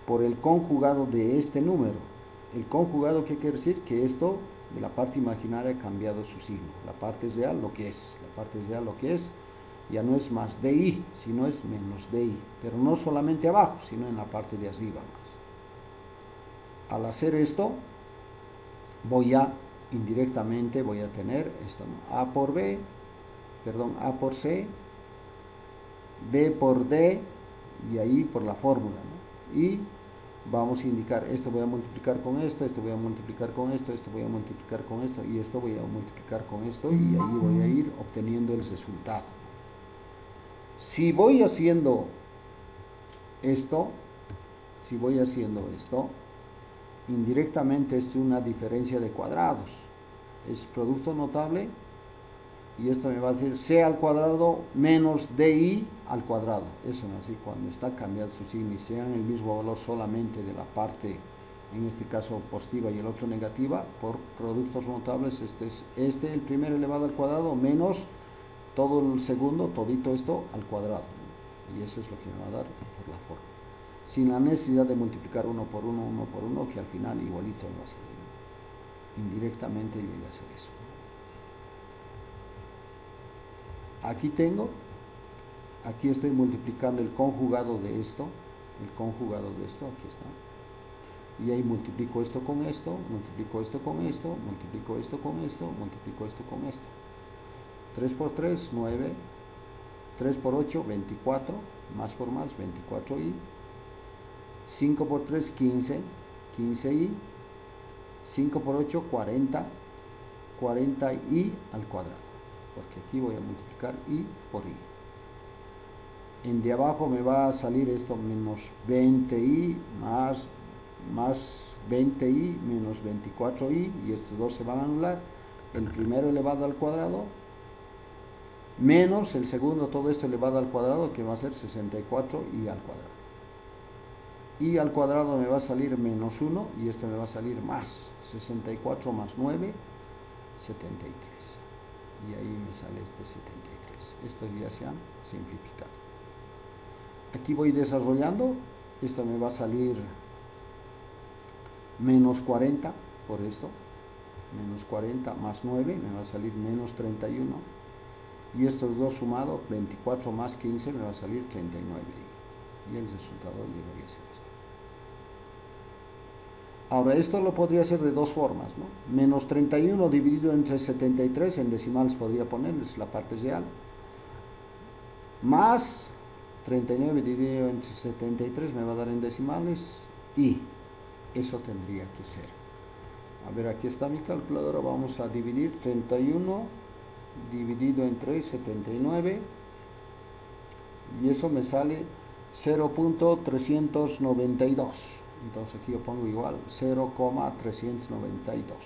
por el conjugado de este número. El conjugado, ¿qué quiere decir? Que esto de la parte imaginaria ha cambiado su signo. La parte real lo que es. La parte real lo que es ya no es más di, sino es menos di. Pero no solamente abajo, sino en la parte de arriba más. Al hacer esto, indirectamente voy a tener esto, ¿no?, A por por C, B por D, y ahí por la fórmula, ¿no? Y vamos a indicar, esto voy a multiplicar con esto, esto voy a multiplicar con esto, esto voy a multiplicar con esto, y esto voy a multiplicar con esto, y ahí voy a ir obteniendo el resultado. Si voy haciendo esto, indirectamente es una diferencia de cuadrados, es producto notable, y esto me va a decir C al cuadrado menos DI al cuadrado. Eso me va a decir cuando está cambiando su signo y sean el mismo valor solamente de la parte, en este caso positiva y el otro negativa, por productos notables, este el primero elevado al cuadrado menos todo el segundo, todito esto al cuadrado, ¿no? Y eso es lo que me va a dar por la forma, sin la necesidad de multiplicar uno por uno, que al final igualito va a ser, ¿no? Indirectamente llega a ser eso. Aquí estoy multiplicando el conjugado de esto, aquí está. Y ahí multiplico esto con esto, multiplico esto con esto, multiplico esto con esto, multiplico esto con esto. 3 por 3, 9. 3 por 8, 24. Más por más, 24i. 5 por 3, 15. 15i. 5 por 8, 40. 40i al cuadrado, porque aquí voy a multiplicar i por i. En de abajo me va a salir esto menos 20i más 20i menos 24i, y estos dos se van a anular. El primero elevado al cuadrado menos el segundo, todo esto elevado al cuadrado, que va a ser 64i al cuadrado. Y al cuadrado me va a salir menos 1, y esto me va a salir más 64 más 9, 73. Y ahí me sale este 73. Estos ya se han simplificado. Aquí voy desarrollando. Esto me va a salir menos 40 por esto. Menos 40 más 9 me va a salir menos 31. Y estos dos sumados, 24 más 15, me va a salir 39. Y el resultado debería ser esto. Ahora, esto lo podría hacer de dos formas, ¿no? Menos 31 dividido entre 73, en decimales podría ponerles la parte real, más 39 dividido entre 73 me va a dar en decimales, y eso tendría que ser. A ver, aquí está mi calculadora. Vamos a dividir 31 dividido entre 79, y eso me sale 0.392. Entonces aquí yo pongo igual 0,392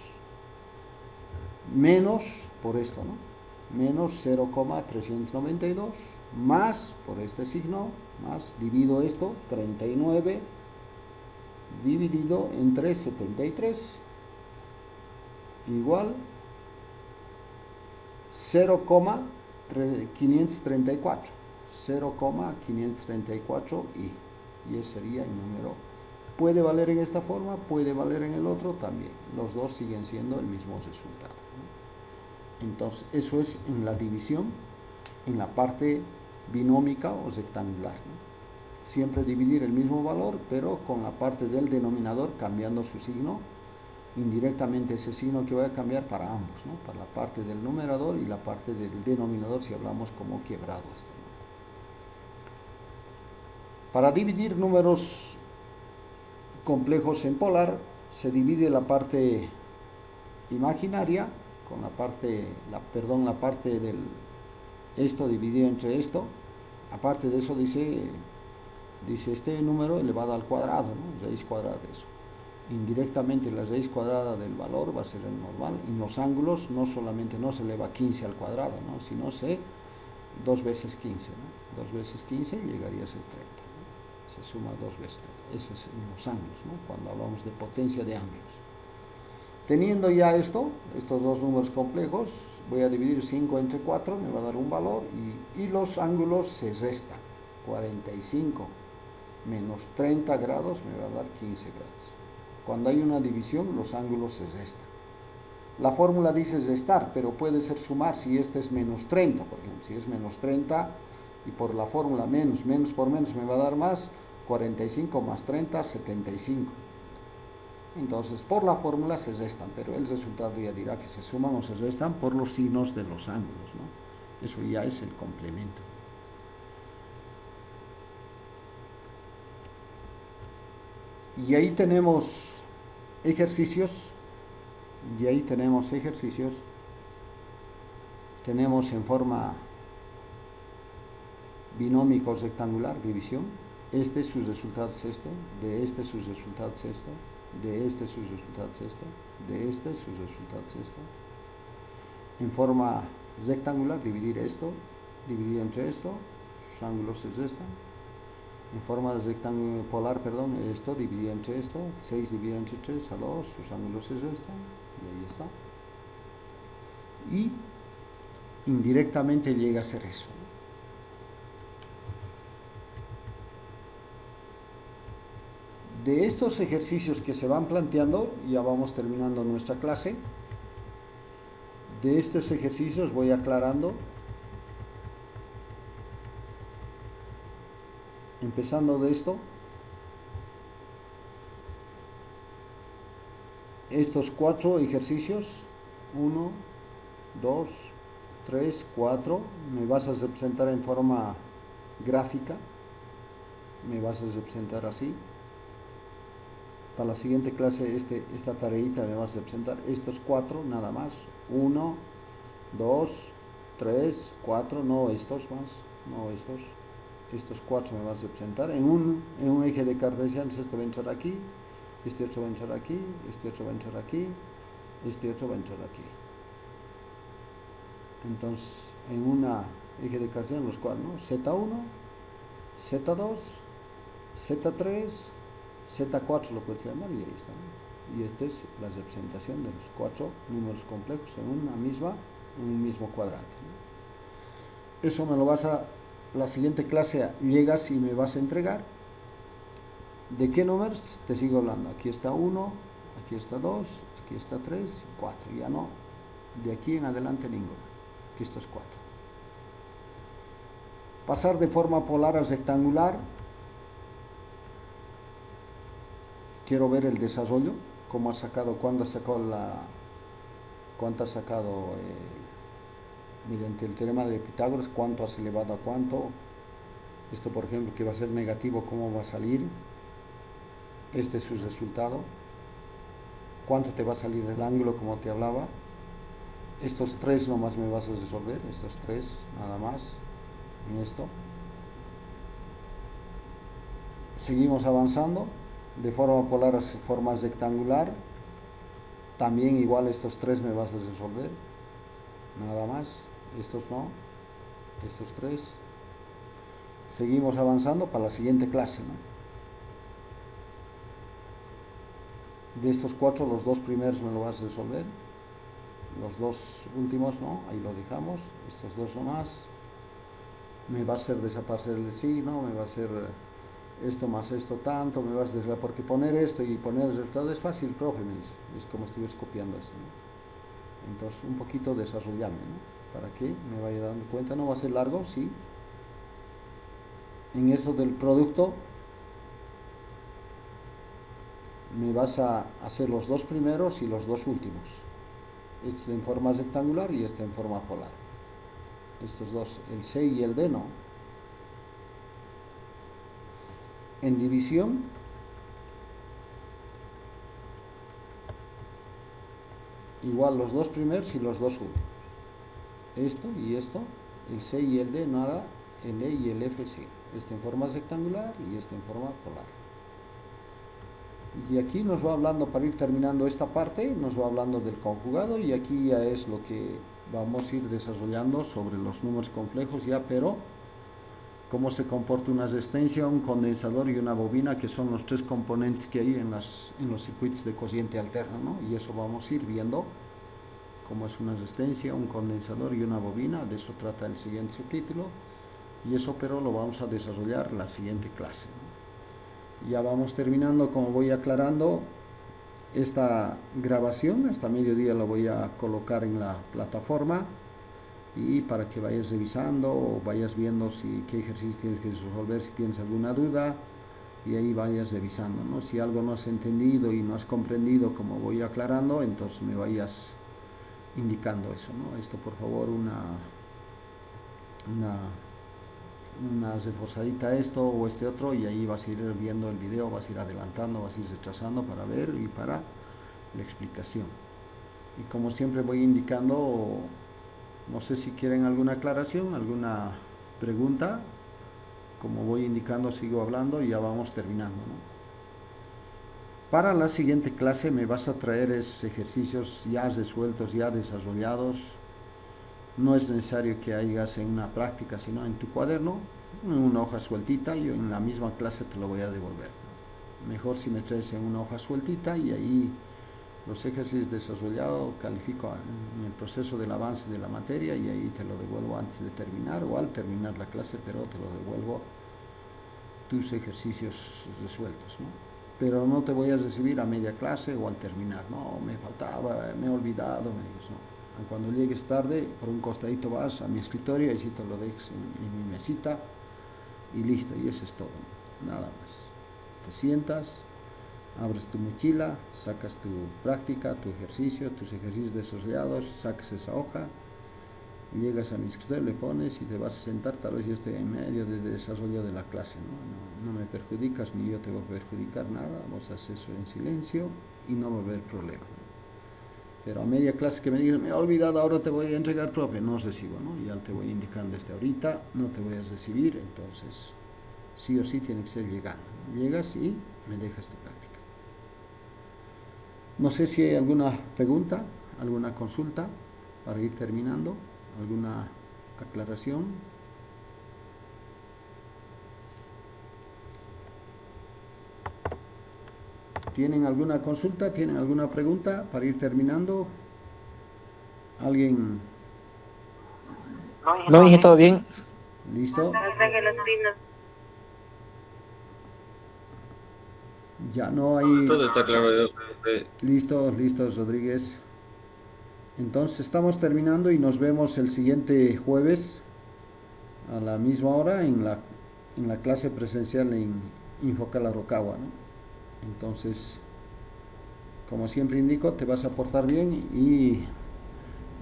menos, por esto, ¿no? Menos 0,392 más, por este signo, más, divido esto, 39 dividido entre 73 igual 0,534, 0,534 y ese sería el número. Puede valer en esta forma, puede valer en el otro también. Los dos siguen siendo el mismo resultado, ¿no? Entonces, eso es en la división, en la parte binómica o rectangular, ¿no? Siempre dividir el mismo valor, pero con la parte del denominador cambiando su signo. Indirectamente ese signo que voy a cambiar para ambos, ¿no? Para la parte del numerador y la parte del denominador, si hablamos como quebrado esto, ¿no? Para dividir números complejos en polar, se divide la parte imaginaria con la parte, la parte del esto dividido entre esto. Aparte de eso dice este número elevado al cuadrado, ¿no? Raíz cuadrada de eso. Indirectamente la raíz cuadrada del valor va a ser el normal. En los ángulos no solamente no se eleva 15 al cuadrado, ¿no? Sino 2 veces 15, ¿no? 2 veces 15 llegaría a ser 30, ¿no? Se suma 2 veces 30. Ese es en los ángulos, ¿no? Cuando hablamos de potencia de ángulos. Teniendo ya estos dos números complejos, voy a dividir 5 entre 4, me va a dar un valor, y los ángulos se restan. 45 menos 30 grados me va a dar 15 grados. Cuando hay una división, los ángulos se restan. La fórmula dice restar, pero puede ser sumar. Si este es menos 30, por ejemplo, si es menos 30, y por la fórmula menos por menos me va a dar más, 45 más 30, 75. Entonces, por la fórmula se restan, pero el resultado ya dirá que se suman o se restan por los signos de los ángulos, ¿no? Eso ya es el complemento. Y ahí tenemos ejercicios, tenemos en forma binómico rectangular, división. Este su resultado es esto, de este su resultado es esto, de este su resultado es esto, de este su resultado es esto. En forma rectangular, dividir esto, dividir entre esto, sus ángulos se restan. En forma de rectángulo polar, esto dividido entre esto, 6 dividido entre 3 a 2, sus ángulos se restan, y ahí está. Y indirectamente llega a ser eso. De estos ejercicios que se van planteando, ya vamos terminando nuestra clase. De estos ejercicios voy aclarando. Empezando de esto, estos 4 ejercicios, 1, 2, 3, 4, me vas a representar en forma gráfica, me vas a representar así. Para la siguiente clase, esta tareita me vas a representar estos 4 nada más, 1, 2, 3, 4, no estos más, no estos. estos 4 me vas a representar en un eje de cartesianos. Este va a entrar aquí, este otro va a entrar aquí, este otro va a entrar aquí, este otro va a entrar aquí. Entonces, en una eje de cartesianos los cuales, ¿no? Z1, Z2, Z3, Z4 lo puedes llamar, y ahí está, ¿no? Y esta es la representación de los 4 números complejos en un mismo cuadrante, ¿no? Eso me lo vas a, la siguiente clase llegas y me vas a entregar. ¿De qué números? Te sigo hablando. Aquí está 1, aquí está 2, aquí está 3, 4. Ya no, de aquí en adelante ninguno. Aquí estos 4. Pasar de forma polar a rectangular. Quiero ver el desarrollo, cómo ha sacado, cuándo ha sacado cuánto ha sacado mediante el teorema de Pitágoras, cuánto has elevado a cuánto. Esto, por ejemplo, que va a ser negativo, cómo va a salir. Este es su resultado. Cuánto te va a salir el ángulo, como te hablaba. Estos 3 nomás me vas a resolver, estos 3 nada más en esto. Seguimos avanzando de forma polar a forma rectangular. También igual estos 3 me vas a resolver, nada más. Estos no, estos 3. Seguimos avanzando para la siguiente clase, ¿no? De estos 4, los 2 primeros me lo vas a resolver, los 2 últimos no, ahí lo dejamos. Estos 2 nomás. Me va a hacer desaparecer el signo, me va a hacer esto más esto tanto, me vas a decir, porque poner esto y poner el resultado es fácil, profe, me dice, es como si estuvieras copiando esto, ¿no? Entonces, un poquito desarrollame, ¿no? Para que me vaya dando cuenta. No va a ser largo, sí. En eso del producto me vas a hacer los 2 primeros y los 2 últimos. Este en forma rectangular y este en forma polar. Estos dos, el C y el D, no. En división, igual los 2 primeros y los 2 últimos. Esto y esto, el C y el D, nada, el E y el F sí. Este en forma rectangular y este en forma polar. Y aquí nos va hablando, para ir terminando esta parte, nos va hablando del conjugado, y aquí ya es lo que vamos a ir desarrollando sobre los números complejos ya, pero cómo se comporta una resistencia, un condensador y una bobina, que son los 3 componentes que hay en los circuitos de corriente alterna, ¿no? Y eso vamos a ir viendo cómo es una resistencia, un condensador y una bobina. De eso trata el siguiente subtítulo, y eso pero lo vamos a desarrollar la siguiente clase, ¿no? Ya vamos terminando, como voy aclarando esta grabación, hasta mediodía lo voy a colocar en la plataforma, y para que vayas revisando o vayas viendo qué ejercicios tienes que resolver, si tienes alguna duda, y ahí vayas revisando, ¿no? Si algo no has entendido y no has comprendido como voy aclarando, entonces me vayas indicando eso, ¿no? Esto, por favor, una reforzadita a esto o este otro, y ahí vas a ir viendo el video, vas a ir adelantando, vas a ir retrasando para ver y para la explicación. Y como siempre voy indicando, no sé si quieren alguna aclaración, alguna pregunta. Como voy indicando, sigo hablando y ya vamos terminando, ¿no? Para la siguiente clase me vas a traer esos ejercicios ya resueltos, ya desarrollados. No es necesario que hagas en una práctica, sino en tu cuaderno, en una hoja sueltita, y en la misma clase te lo voy a devolver, ¿no? Mejor si me traes en una hoja sueltita, y ahí los ejercicios desarrollados califico en el proceso del avance de la materia, y ahí te lo devuelvo antes de terminar o al terminar la clase, pero te lo devuelvo tus ejercicios resueltos, ¿no? Pero no te voy a recibir a media clase o al terminar, no, me faltaba, me he olvidado, me dices, no. Cuando llegues tarde, por un costadito vas a mi escritorio, y si te lo dejes en mi mesita, y listo, y eso es todo, ¿no? Nada más. Te sientas, abres tu mochila, sacas tu práctica, tu ejercicio, tus ejercicios desarrollados, sacas esa hoja, llegas a mi escritorio, le pones y te vas a sentar. Tal vez yo estoy en medio de desarrollo de la clase, ¿no? No me perjudicas, ni yo te voy a perjudicar nada, vos haces eso en silencio y no va a haber problema. Pero a media clase que me digan, me he olvidado, ahora te voy a entregar, profe, no recibo, ¿no? Ya te voy indicando desde ahorita, no te voy a recibir, entonces sí o sí tiene que ser llegando. Llegas y me dejas tu práctica. No sé si hay alguna pregunta, alguna consulta para ir terminando, alguna aclaración. ¿Tienen alguna consulta? ¿Tienen alguna pregunta para ir terminando? ¿Alguien? No, dije todo bien. ¿Listo? Ya no hay... Todo está claro. Listo, listo, Rodríguez. Entonces estamos terminando y nos vemos el siguiente jueves a la misma hora en la clase presencial en Infocal Arocagua, ¿no? Entonces, como siempre indico, te vas a portar bien y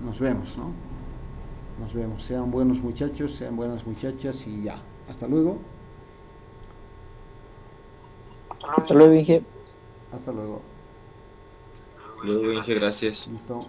nos vemos, ¿no? Nos vemos. Sean buenos muchachos, sean buenas muchachas y ya. Hasta luego. Hasta luego, Inge. Hasta luego. Luego, Inge, gracias. Listo.